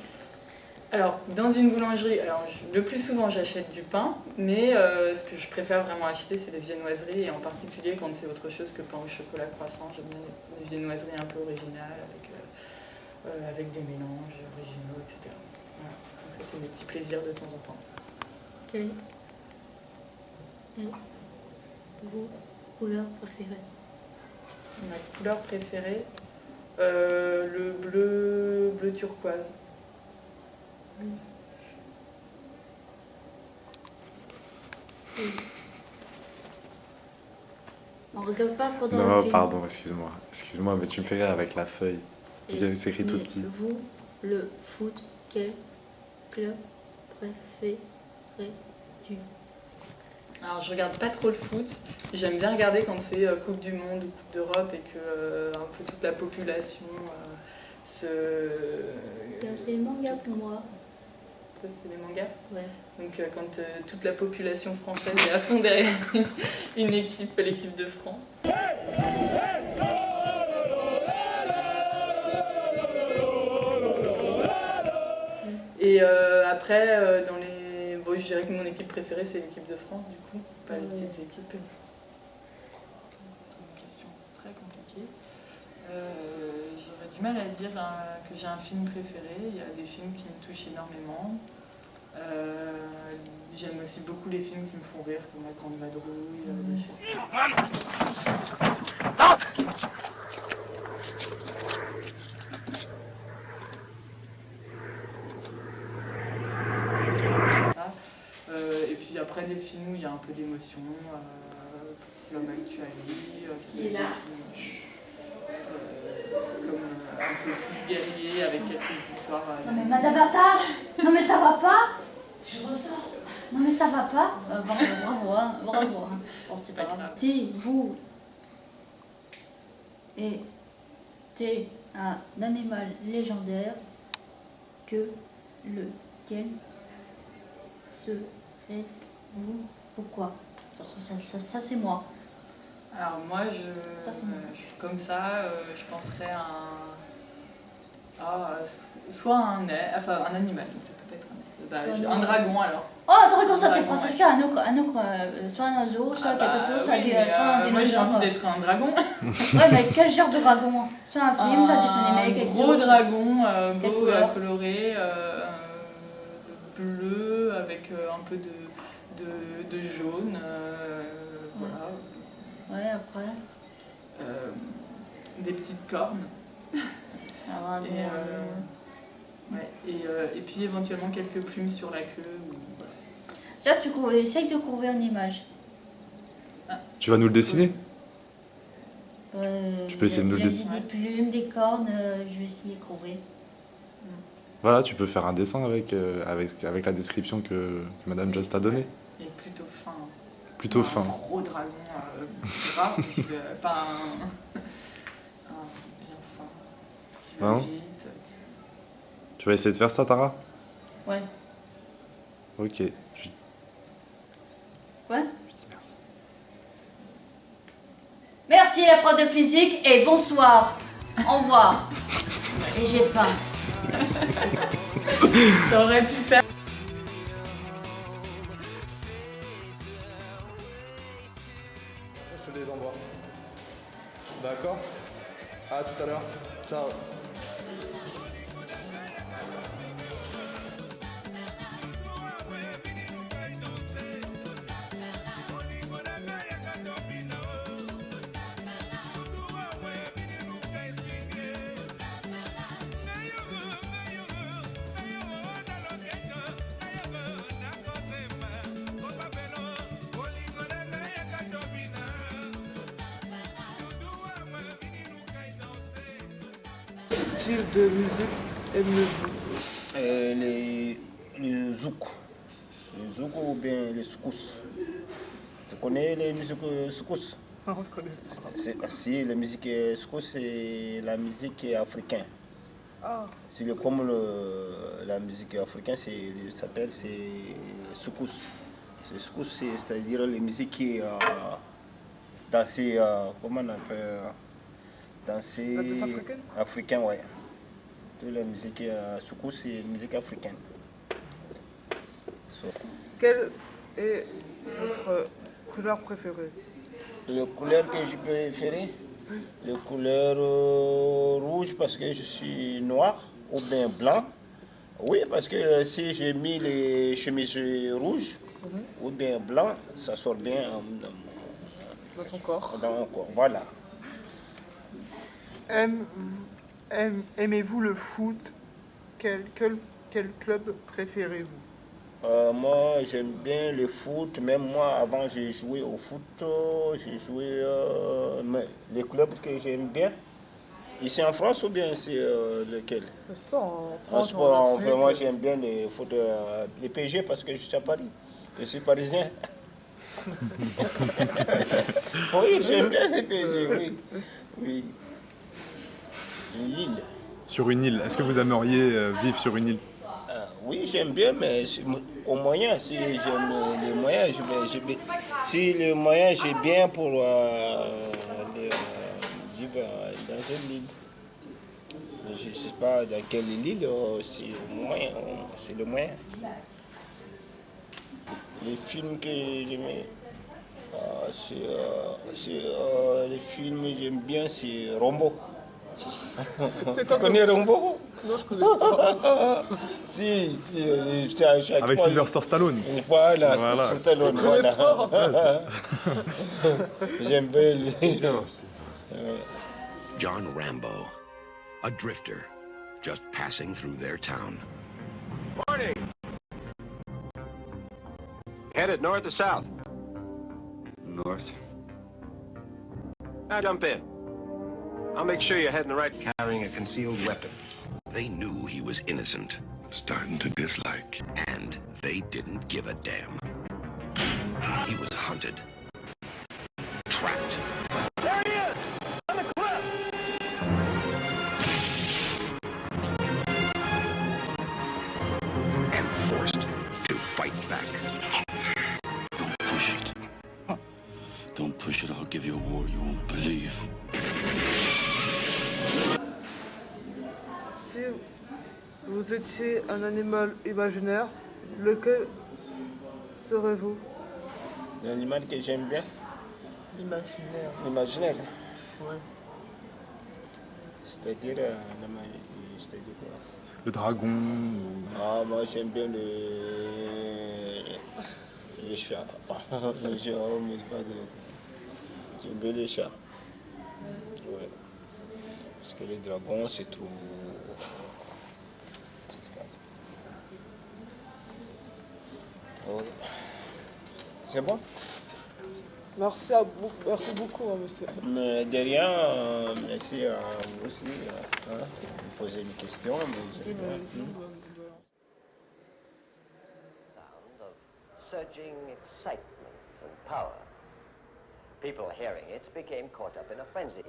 Alors, dans une boulangerie, le plus souvent j'achète du pain, mais ce que je préfère vraiment acheter, c'est des viennoiseries, et en particulier quand c'est autre chose que pain au chocolat croissant, j'aime bien des viennoiseries un peu originales, avec des mélanges originaux, etc. Voilà. Donc ça, c'est mes petits plaisirs de temps en temps. Quelle est vos couleurs préférées? Ma couleur préférée, le bleu turquoise. On regarde pas pendant le Non, film. pardon, excuse-moi, mais tu me fais rire avec la feuille. C'est écrit tout petit. Vous, le foot, quel club préférez du? Alors je regarde pas trop le foot, j'aime bien regarder quand c'est Coupe du Monde ou Coupe d'Europe et que un peu toute la population se... C'est les mangas pour moi. Ça c'est les mangas? Ouais. Donc quand toute la population française est à fond derrière une équipe, l'équipe de France. Et après, dans les... Bon, je dirais que mon équipe préférée, c'est l'équipe de France, du coup, pas les petites équipes. Ça, c'est une question très compliquée. J'aurais du mal à dire que j'ai un film préféré. Il y a des films qui me touchent énormément. J'aime aussi beaucoup les films qui me font rire, comme La Grande Vadrouille, des choses comme ça. Et puis après des films où il y a un peu d'émotion, Love Actually, ça peut Il est être là. des films, comme un peu plus guerrier avec quelques histoires. Non mais Madame Bertha, non mais ça va pas. Je ressors. Non mais ça va pas. Bravo, hein, bravo. Hein. Bon, c'est pas grave. Si vous étiez un animal légendaire, que lequel serez-vous? Pourquoi? Ça c'est moi. Alors moi, je suis comme ça, je penserais soit un animal, donc ça peut être un dragon alors. Oh, attends, comme ça c'est Francesca, un autre, soit un oiseau, soit quelque chose, soit un dinosaure. Moi j'ai envie d'être un dragon. Ouais, mais quel genre de dragon? Soit un film, soit un dessin animé, quelque chose. Un gros dragon, beau, coloré, bleu, avec un peu de jaune, voilà. Ouais, après. Des petites cornes. Ah, et puis éventuellement quelques plumes sur la queue. Voilà. Ça, tu essayes de trouver une image. Tu vas nous le dessiner? Tu peux essayer de nous le dessiner. Des plumes, des cornes, je vais essayer de trouver. Voilà, tu peux faire un dessin avec la description que Madame Just t'a donnée. Et plutôt fin. Plutôt fin. Un gros dragon gras, pas un bien fin. Qui va Non. vite. Tu vas essayer de faire ça, Tara? Ouais. Ok. Ouais. Je dis merci. Merci la prof de physique et bonsoir. Au revoir. Et j'ai faim. T'aurais pu faire. Je te les envoie. D'accord? À tout à l'heure. Ciao. Style de musique aimez-vous? Les zouk. Les zouk ou bien les soukous. Tu connais les musiques soukous? Non, je connais pas. Si, la musique soukous, c'est la musique africaine. Ah. Comme la musique africaine, ça s'appelle soukous. Soukous, c'est-à-dire les musiques qui dansées, comment on appelle, dansées africaines, ouais. Toute la musique soukous, c'est musique africaine. Quelle est votre couleur préférée? La couleur que je préfère, la couleur rouge parce que je suis noir ou bien blanc. Oui, parce que si j'ai mis les chemises rouges ou bien blanc, ça sort bien dans ton corps. Dans mon corps, voilà. Aimez-vous le foot? Quel club préférez-vous? Moi, j'aime bien le foot. Même moi, avant, j'ai joué au foot. J'ai joué... mais les clubs que j'aime bien, ici en France ou bien c'est lequel? C'est pas en France. Moi, j'aime bien le foot, les PSG parce que je suis à Paris. Je suis parisien. Oui, j'aime bien les PSG, oui. Oui. Une île. Sur une île. Est-ce que vous aimeriez vivre sur une île? Oui, j'aime bien, mais au moyen, si j'aime les moyens, si les moyens j'ai bien pour vivre dans une île. Je ne sais pas dans quelle île, c'est le moyen. Les films que j'aimais, les films que j'aime bien, c'est Rambo. Tu connais Rambo? Non, je connais pas. Si, avec Sylvester Stallone. Voilà. Stallone, voilà. J'aime bien lui. John Rambo, a drifter, just passing through their town. Morning. Headed north or south? North. Now jump in. I'll make sure you're heading the right carrying a concealed weapon. They knew he was innocent. Starting to dislike. And they didn't give a damn. He was hunted. Trapped. There he is! On the cliff! And forced to fight back. Don't push it. Don't push it. I'll give you a war you won't believe. Si vous étiez un animal imaginaire, lequel serez-vous? L'animal que j'aime bien? Imaginaire. Imaginaire? Ouais. C'est-à-dire quoi? Le dragon. Ah, moi j'aime bien le chat. J'aime bien les chats. Ouais. Parce que les dragons, c'est tout. Ouais. C'est bon? Merci beaucoup, monsieur. Mais de rien, merci à vous aussi. Vous posez des questions. Surging excitement and power. People hearing it became caught up in a frenzy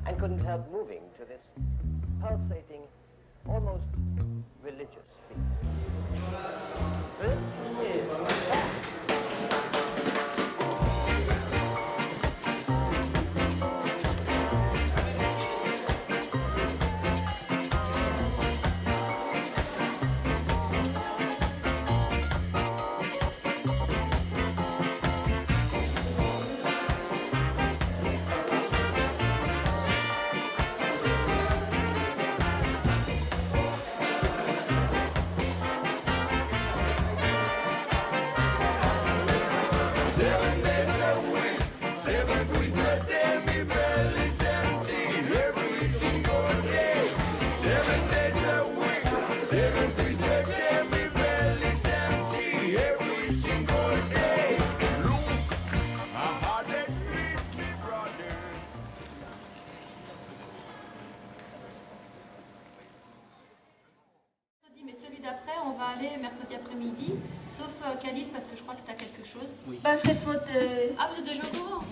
and couldn't help moving to this pulsating, almost religious feeling. This is Mais celui d'après, on va aller mercredi après-midi, sauf Khalid parce que je crois que tu as quelque chose. Oui. Parce que toi, Ah, vous êtes déjà au courant?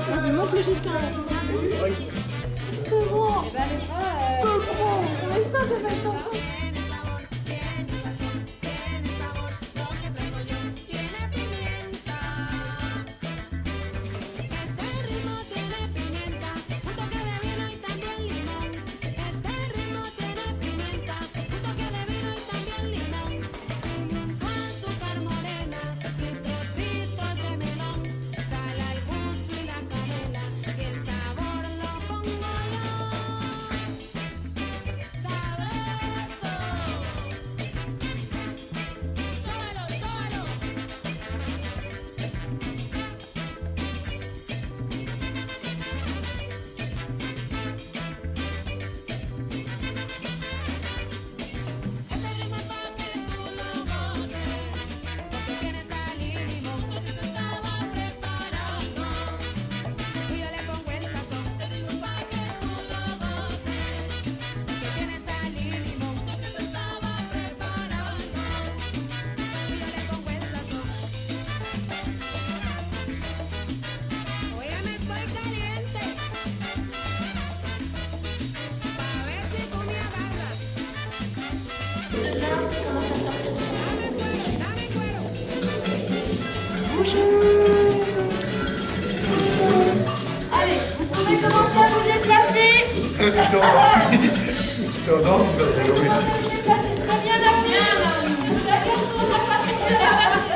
Vas-y, montre-le jusqu'à là. C'est bon. C'est bon. Mais ça devait être ton truc. Allez, vous pouvez commencer à vous déplacer. Tu t'endors, tu vas te réveiller. Vous déplacez très bien derrière. Chacun sa façon de se déplacer.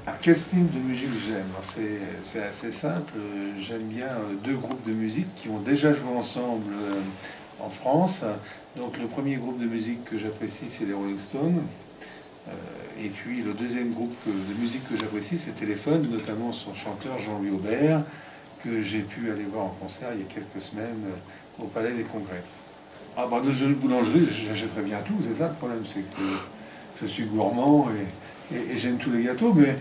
Alors, quel style de musique j'aime? C'est assez simple. J'aime bien deux groupes de musique qui ont déjà joué ensemble en France. Donc le premier groupe de musique que j'apprécie, c'est les Rolling Stones. Et puis le deuxième groupe de musique que j'apprécie, c'est Téléphone, notamment son chanteur Jean-Louis Aubert, que j'ai pu aller voir en concert il y a quelques semaines au Palais des Congrès. Ah bah dans une boulangerie, j'achèterais bien tout, c'est ça le problème, c'est que je suis gourmand et j'aime tous les gâteaux, mais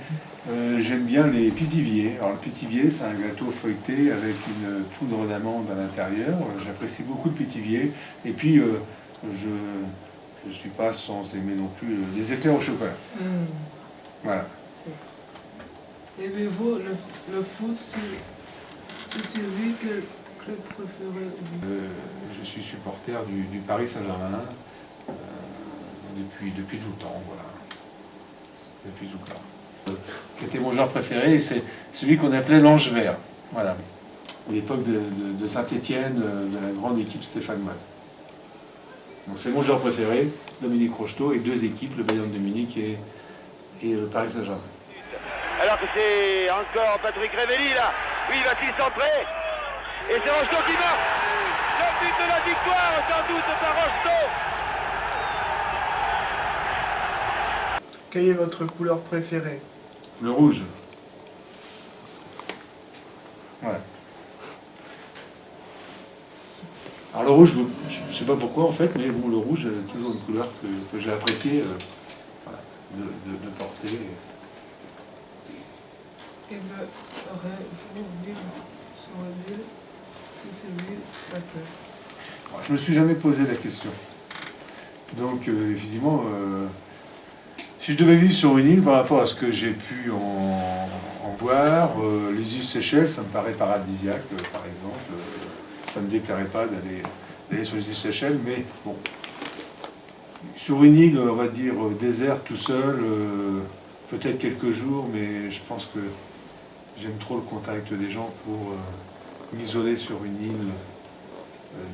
j'aime bien les pithiviers. Alors le pithivier, c'est un gâteau feuilleté avec une poudre d'amande à l'intérieur. J'apprécie beaucoup le pithivier. Et puis, je ne suis pas sans aimer non plus les éclairs au chocolat. Voilà. Et mais vous, le foot, c'est celui que club préféré? Je suis supporter du Paris Saint-Germain depuis tout le temps, voilà. Depuis tout le temps. Qui était mon joueur préféré, c'est celui qu'on appelait l'Ange Vert, voilà. À l'époque de Saint-Étienne, de la grande équipe stéphanoise. Donc c'est mon joueur préféré, Dominique Rocheteau, et deux équipes, le Bayern de Munich et le Paris Saint-Germain. Alors que c'est encore Patrick Révelli là. Oui, va-t-il centrer? Et c'est Rocheteau qui marque le but de la victoire, sans doute par Rocheteau. Quelle est votre couleur préférée? Le rouge. Ouais. Alors le rouge, je ne sais pas pourquoi en fait, mais bon, le rouge est toujours une couleur que j'ai apprécié voilà, de porter. Et ben, vous vivre sur la ville, si c'est lui, d'accord. Je ne me suis jamais posé la question. Donc effectivement, si je devais vivre sur une île par rapport à ce que j'ai pu en voir, les îles Seychelles, ça me paraît paradisiaque, par exemple. Ça ne me déplairait pas d'aller sur les îles Seychelles, mais bon, sur une île, on va dire, déserte tout seul, peut-être quelques jours, mais je pense que j'aime trop le contact des gens pour m'isoler sur une île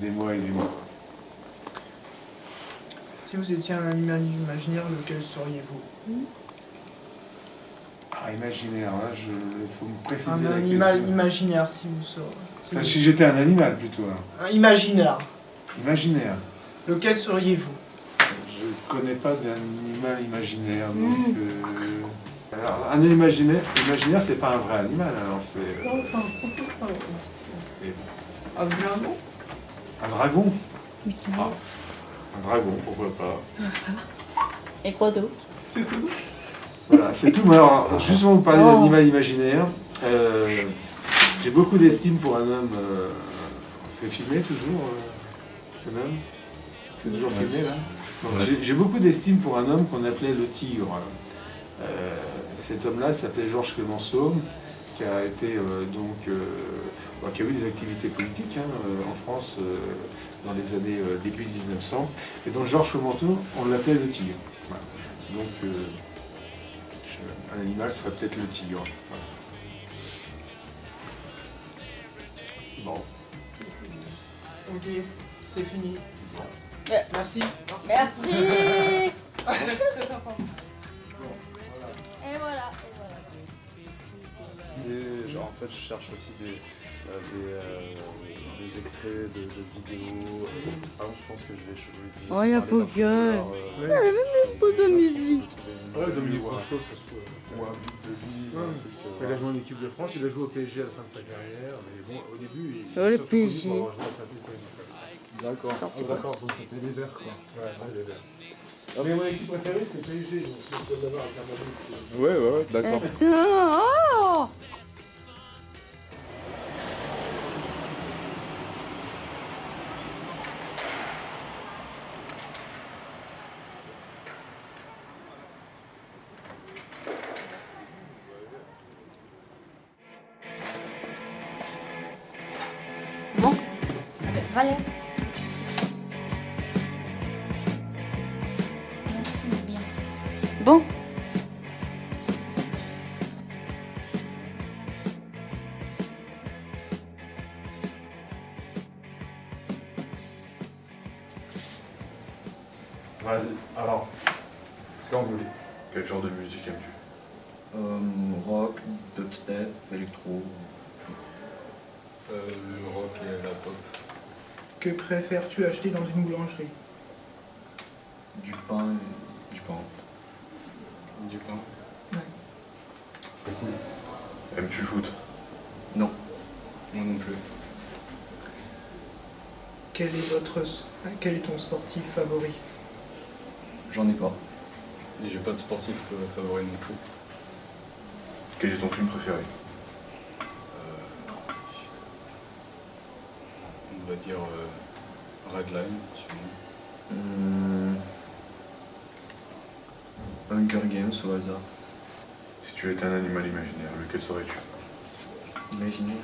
des mois et des mois. Si vous étiez un animal imaginaire, lequel seriez-vous? Ah, imaginaire, là, il faut me préciser la question. Un animal imaginaire, si vous serez. Enfin, si j'étais un animal, plutôt. Hein. Un imaginaire. Imaginaire. Lequel seriez-vous? Je ne connais pas d'animal imaginaire, donc... Alors, un imaginaire, c'est pas un vrai animal, alors c'est... Un dragon? Un dragon? Ah, un dragon, pourquoi pas. Et quoi d'autre? C'est tout. Voilà, c'est tout. Mais alors, justement, vous parlez d'animal imaginaire. J'ai beaucoup d'estime pour un homme... c'est filmé toujours, un homme? C'est toujours filmé, là? J'ai beaucoup d'estime pour un homme qu'on appelait le tigre. Cet homme-là s'appelait Georges Clemenceau, qui a été qui a eu des activités politiques en France dans les années début 1900. Et donc Georges Clemenceau, on l'appelait le tigre. Voilà. Donc un animal serait peut-être le tigre. Voilà. Bon. Ok, c'est fini. Bon. Merci. Merci. Et voilà. Et genre, en fait, je cherche aussi des extraits de vidéos. Par exemple, je pense que je vais... Oh, y'a pas de gueule. Il y a le même truc de musique. Ouais, Dominique Rocheteau, ça se trouve. Il a joué en équipe de France, il a joué au PSG à la fin de sa carrière, mais bon, au début, il le PSG. D'accord, d'accord, donc c'était les Verts, quoi. Ouais, c'est les Verts. Ah, mais mon équipe préférée, c'est PSG, donc c'est le club d'abord avec un Ouais, ouais, d'accord. Oh. Bon, Valère. Bon. Vas-y, alors, c'est quand vous voulez. Quel genre de musique aimes-tu? Rock, dubstep, électro. Le rock et la pop. Que préfères-tu acheter dans une boulangerie? Du pain et du pain. Du pain. Ouais. Aimes-tu le foot? Non. Moi non plus. Quel est ton sportif favori? J'en ai pas. Et j'ai pas de sportif favori non plus. Quel est ton film préféré? On va dire Redline, Hunger Games au hasard. Si tu étais un animal imaginaire, lequel serais-tu? Imaginaire.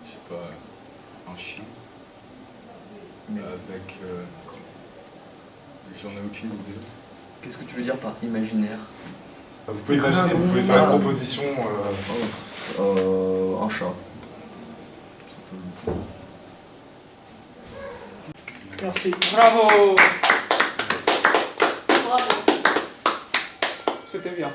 Je sais pas, un chien. Mais avec... j'en ai aucune idée. Qu'est-ce que tu veux dire par imaginaire? Vous pouvez imaginer, vous pouvez faire une proposition. Un chat. Merci. Bravo! Bravo! C'était bien.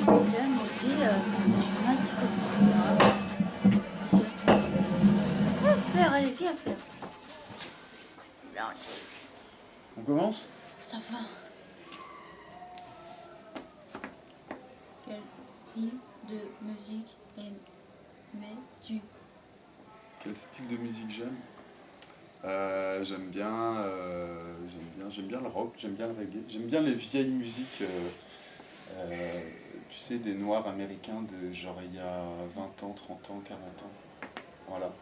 J'aime aussi, je mets Viens faire, allez, viens faire. Blanche. On commence? Ça va. Quel style de musique aimais-tu? Quel style de musique j'aime? J'aime bien le rock, j'aime bien le reggae, j'aime bien les vieilles musiques, tu sais, des noirs américains de genre il y a 20 ans, 30 ans, 40 ans. Voilà.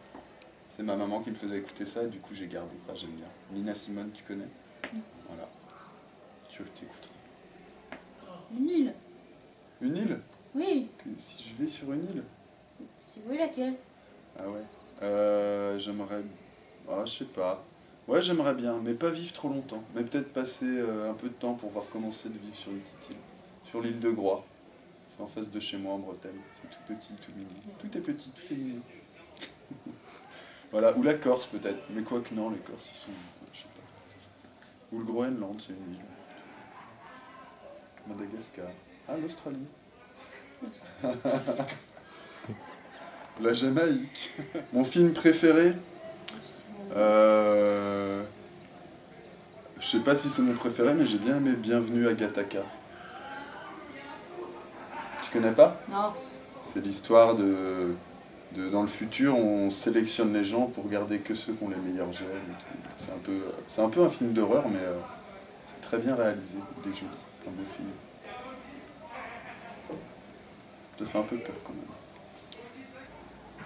C'est ma maman qui me faisait écouter ça, et du coup j'ai gardé ça, j'aime bien. Nina Simone, tu connais? Voilà. Tu t'écouteras. Une île. Une île? Oui. Si je vais sur une île? C'est oui laquelle? Ah ouais. J'aimerais... Ah, je sais pas. Ouais, j'aimerais bien, mais pas vivre trop longtemps. Mais peut-être passer un peu de temps pour voir comment c'est de vivre sur une petite île. Sur l'île de Groix. C'est en face de chez moi en Bretagne. C'est tout petit, tout mignon. Tout est petit, tout est mignon. Voilà, ou la Corse peut-être. Mais quoi que non, les Corses, ils sont... Je sais pas. Ou le Groenland, c'est une île. Madagascar. Ah, l'Australie. La Jamaïque. Mon film préféré? Je sais pas si c'est mon préféré, mais j'ai bien aimé Bienvenue à Gattaca. Tu connais pas? Non. C'est l'histoire de... Dans le futur, on sélectionne les gens pour garder que ceux qui ont les meilleurs gènes et tout. C'est un peu un film d'horreur, mais c'est très bien réalisé. Il est joli, c'est un beau film. Ça fait un peu peur quand même.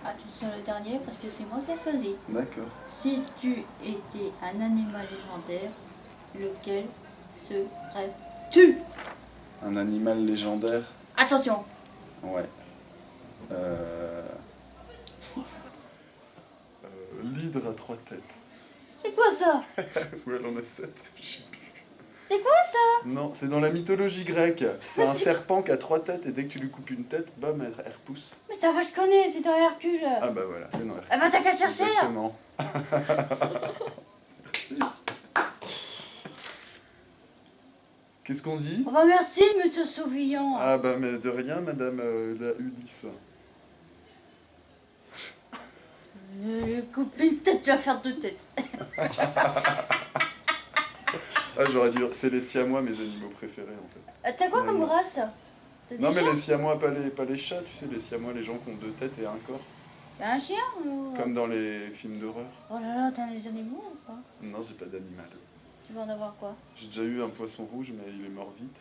Attention le dernier parce que c'est moi qui ai choisi. D'accord. Si tu étais un animal légendaire, lequel serais-tu? Un animal légendaire? Attention. Ouais. L'hydre à 3 têtes. C'est quoi ça? Ou elle en a 7, je sais plus. C'est quoi ça? Non, c'est dans la mythologie grecque. C'est un serpent qui a 3 têtes et dès que tu lui coupes une tête, bam, elle repousse. Mais ça va, je connais, c'est dans Hercule. Ah bah voilà, c'est dans Hercule. Ah bah t'as qu'à chercher. Exactement. Qu'est-ce qu'on dit? Oh bah merci, monsieur Sauvillon. Ah bah mais de rien, madame la Ulysse. Coupe une tête, tu vas faire 2 têtes. Ah j'aurais dû... C'est les siamois, mes animaux préférés en fait. T'as quoi comme race? Non mais les siamois, pas les chats, tu sais, les siamois, les gens qui ont 2 têtes et un corps. Y'a un chien ou... Comme dans les films d'horreur. Oh là là, t'as des animaux ou pas? Non, j'ai pas d'animal. Tu vas en avoir quoi? J'ai déjà eu un poisson rouge, mais il est mort vite.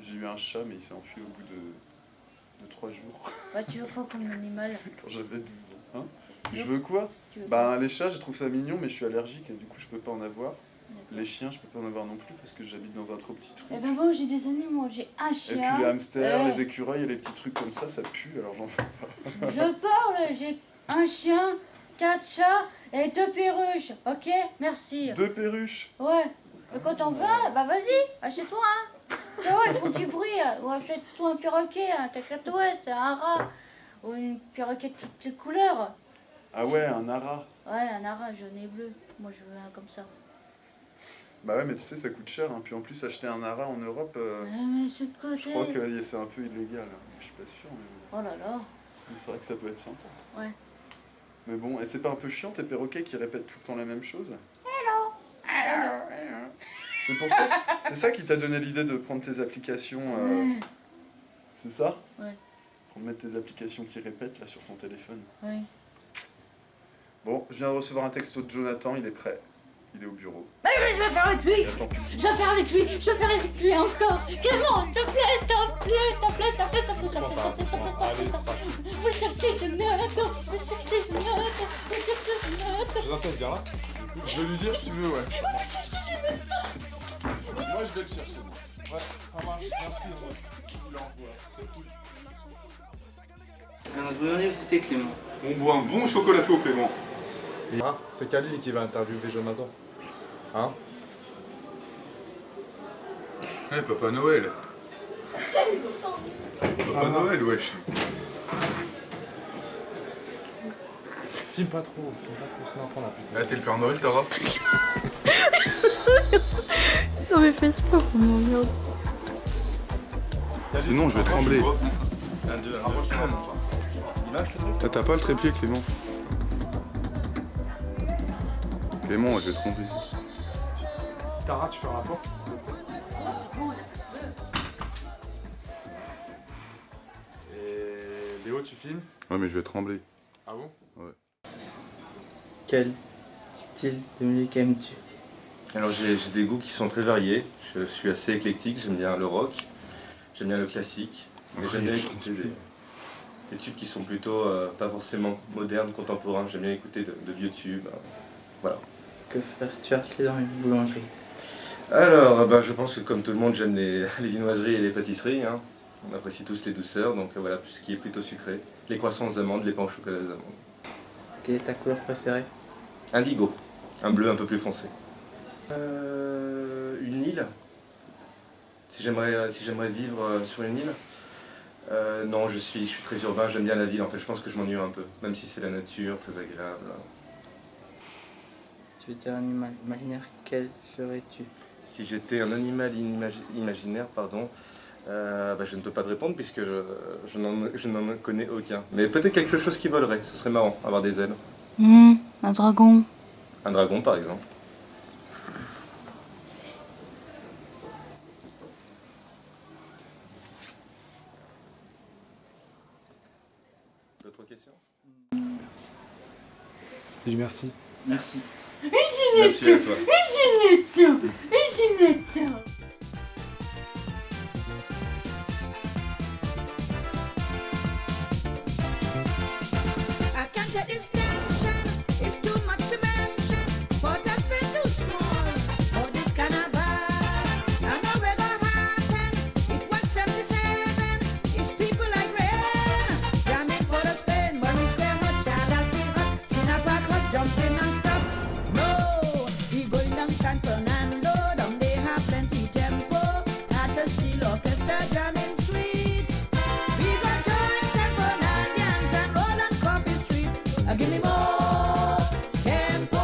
J'ai eu un chat, mais il s'est enfui au bout de 3 jours. Bah tu veux quoi comme animal? Quand j'avais 12 ans. Hein? Je veux quoi? Bah les chats, je trouve ça mignon, mais je suis allergique et du coup je peux pas en avoir. Les chiens, je peux pas en avoir non plus parce que j'habite dans un trop petit trou. Eh ben bon, j'ai des animaux, j'ai un Et chien. puis les hamsters, Ouais. les écureuils et les petits trucs comme ça pue, alors j'en fais pas. Je parle, j'ai un chien, 4 chats et 2 perruches. Ok, merci. 2 perruches? Ouais. Et quand on va, bah vas-y, achète-toi un. Tu vois, ils font du bruit. Ou achète-toi un perroquet, un cacatoès, un rat. Ou une perroquet de toutes les couleurs. Ah ouais, un ara. Ouais, un rat jaune et bleu. Moi, je veux un comme ça. Bah ouais, mais tu sais, ça coûte cher. Hein. Puis en plus, acheter un ara en Europe, Ouais, mais c'est de côté. je crois que c'est un peu illégal. Je suis pas sûr, mais Oh là là. c'est vrai que ça peut être sympa. Ouais. Mais bon, et c'est pas un peu chiant tes perroquets qui répètent tout le temps la même chose? Hello. Hello. C'est pour ça, c'est ça qui t'a donné l'idée de prendre tes applications. Ouais. C'est ça? Ouais. Pour mettre tes applications qui répètent là sur ton téléphone. Oui. Bon, je viens de recevoir un texto de Jonathan, il est prêt. Il est au bureau. Mais je vais faire avec lui. Il attend plus. Je vais faire avec lui. Je vais faire avec lui encore. Clément, s'il te plaît, s'il te plaît, s'il te plaît, s'il te plaît, s'il te plaît, s'il te plaît, s'il te plaît, s'il te plaît. Vous cherchez Jonathan. Vous cherchez Jonathan. Vous cherchez Jonathan. Jonathan, viens là. Je vais lui dire si tu veux, ouais. Vous cherchez Jonathan. Moi, je vais le chercher. Ouais, ça marche. Merci. Tu l'envoies. C'est cool. Alors, demandez où t'étais, Clément. On boit un bon chocolat chaud, Clément. Hein, c'est Khalil qui va interviewer Jonathan. Hein? Eh, Papa Noël. Papa Noël, wesh. Filme pas trop, sinon après on a plus de temps. Ah, t'es le Père Noël, Tara? Non mais fais pas pour m'emmerder. Sinon, je vais trembler. 1, 2, 1, 2. T'as pas le trépied, Clément? Clément, je vais tromper. Tara, tu fais un rapport? Et Léo, tu filmes? Ouais, mais je vais trembler. Ah bon? Ouais. Quel style de musique aimes-tu? Alors j'ai des goûts qui sont très variés. Je suis assez éclectique, j'aime bien le rock, j'aime bien le classique, mais j'aime bien écouter des tubes qui sont plutôt pas forcément modernes, contemporains. J'aime bien écouter de vieux tubes. Voilà. Que ferais-tu acheter dans une boulangerie? Alors, je pense que comme tout le monde, j'aime les viennoiseries et les pâtisseries. Hein. On apprécie tous les douceurs, donc voilà, tout ce qui est plutôt sucré. Les croissants aux amandes, les pains au chocolat aux amandes. Quelle est ta couleur préférée? Indigo, un bleu un peu plus foncé. Une île. Si j'aimerais vivre sur une île. Non, je suis très urbain, j'aime bien la ville. En fait, je pense que je m'ennuie un peu, même si c'est la nature, très agréable. Tu étais un animal imaginaire, quel serais-tu? Si j'étais un animal imaginaire, pardon, je ne peux pas te répondre puisque je n'en connais aucun. Mais peut-être quelque chose qui volerait, ce serait marrant, avoir des ailes. Un dragon. Un dragon, par exemple. D'autres questions? Dis merci. Merci. Merci à toi. I can't get this tension. It's too much to mention. But I've been too small for this kind of vibe. I know where that happened. It was 77. It's people like rain. Jamming for the Spain. Maurice Square hot, Charlotte hot, Cinnabar hot, jumping non-stop. No, we going down San Fernando. Down they have plenty tempo. At the steel orchestra jamming sweet. We got join San Fernandians and roll on Coffee Street. Give me more tempo.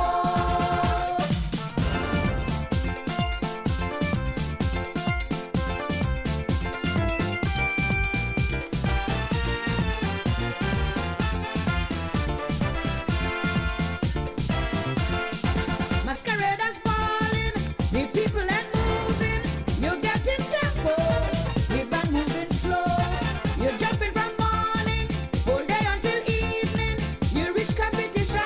Masqueraders balling, the people and moving. You're getting tempo, the band moving slow. You're jumping from morning, whole day until evening. You reach competition,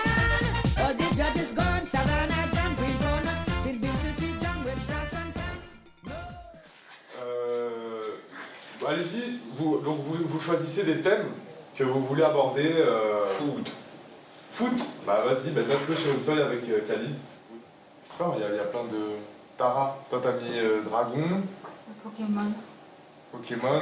all the judges gone. Savannah, Jam, Green Corner, Sylvie, Sissy, John with brass and pen. Allez-y, vous choisissez des thèmes que vous voulez aborder. Foot. Foot? Bah vas-y, note-le sur une feuille avec Khalil. C'est pas, il y a plein de... Tara, toi t'as mis dragon, Pokémon. Pokémon.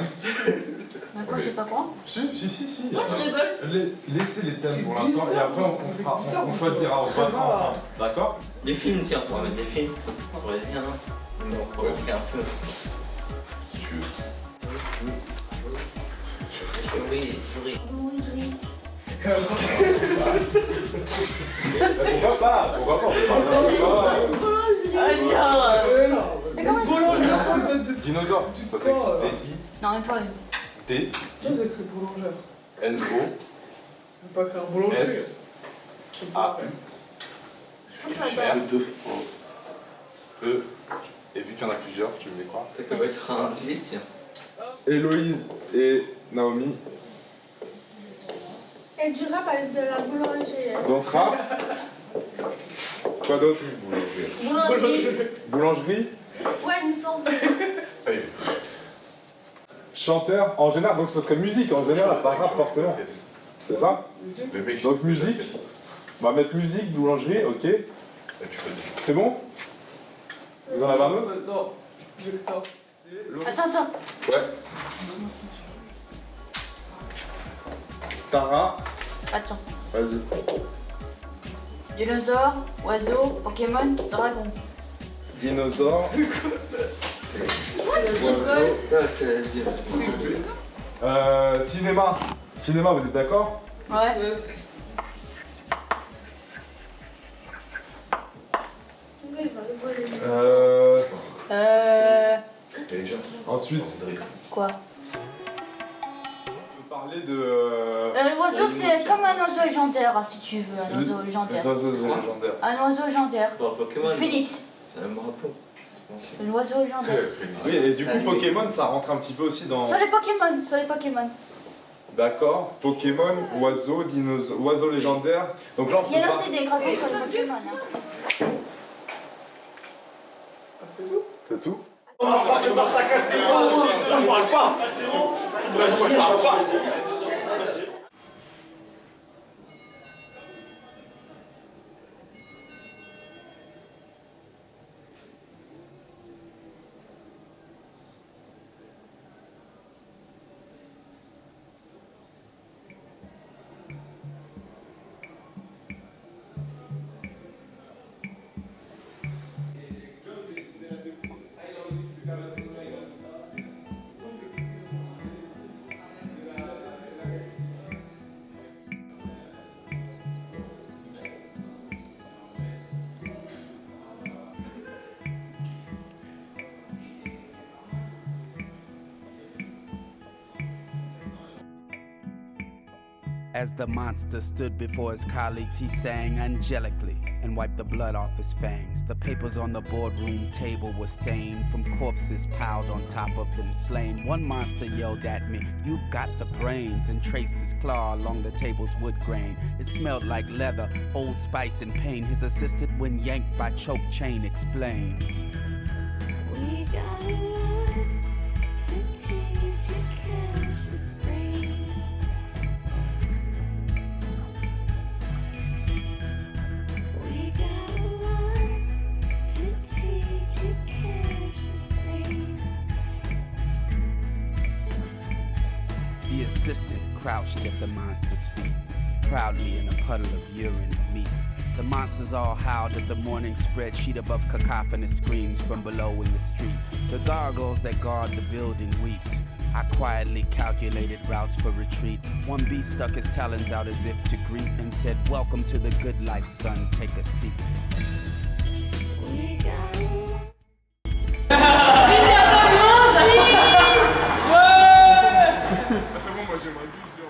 D'accord, j'ai pas quoi. Si. Pourquoi tu rigoles? Laissez les thèmes pour l'instant et après on choisira, on fera ensemble. D'accord? Des films, tiens, on pourrait mettre des films. Ça pourrait être bien, hein. Mais on pourrait faire un feu. Si tu veux. Jury. Pourquoi pas? On va parler Mais comment dinosaure, ça s'écrit Non, même pas une. D. Ça, c'est écrit boulangère. N-O. Je vais pas écrire boulanger. S-A. R-2-O-E. Et vu qu'il y en a plusieurs, tu me les crois? Ça peut être un vite, tiens. Héloïse et Naomi. Et du rap avec de la boulangerie. Donc rap. Quoi d'autre? Boulangerie. Boulangerie. Ouais, une sens de... Chanteur en général, donc ce serait musique en général, pas rap forcément. C'est ça? Donc musique. On va mettre musique, boulangerie, ok. C'est bon? Vous en avez un autre? Non, j'ai que ça. Attends. Ouais. Tara. Attends. Vas-y. Dinosaure, oiseau, Pokémon, dragon. Dinosaure. Pourquoi tu rigoles? Cinéma. Cinéma, vous êtes d'accord? Ouais. Ensuite. Quoi? On peut parler de... L'oiseau, c'est comme un oiseau légendaire, si tu veux, un oiseau légendaire. Les oiseaux légendaires. Un oiseau légendaire. Pokémon. Phoenix. C'est un rapport. L'oiseau légendaire. Oui, et du coup, Pokémon, ça rentre un petit peu aussi dans... Sur les Pokémon. D'accord. Pokémon, oiseau, dinosaure, oiseau légendaire. Donc là, on Il y peut a pas... aussi des dragons sur les Pokémon. Hein. C'est tout? C'est tout? Je parle pas. As the monster stood before his colleagues, he sang angelically and wiped the blood off his fangs. The papers on the boardroom table were stained from corpses piled on top of them slain. One monster yelled at me, "You've got the brains," and traced his claw along the table's wood grain. It smelled like leather, old spice and pain. His assistant, when yanked by choke chain, explained. We got a lot to teach you, catch the spring. We got a lot to teach you, catch the spring. The assistant crouched at the monster's feet, proudly in a puddle of urine and meat. The monsters all howled at the morning spreadsheet above cacophonous screams from below in the street. The gargoyles that guard the building wept. I quietly calculated routes for retreat. One beast stuck his talons out as if to greet and said, "Welcome to the good life, son, take a seat." We got a lot. Mais t'as pas menti! C'est bon, moi j'aimerais plus dire.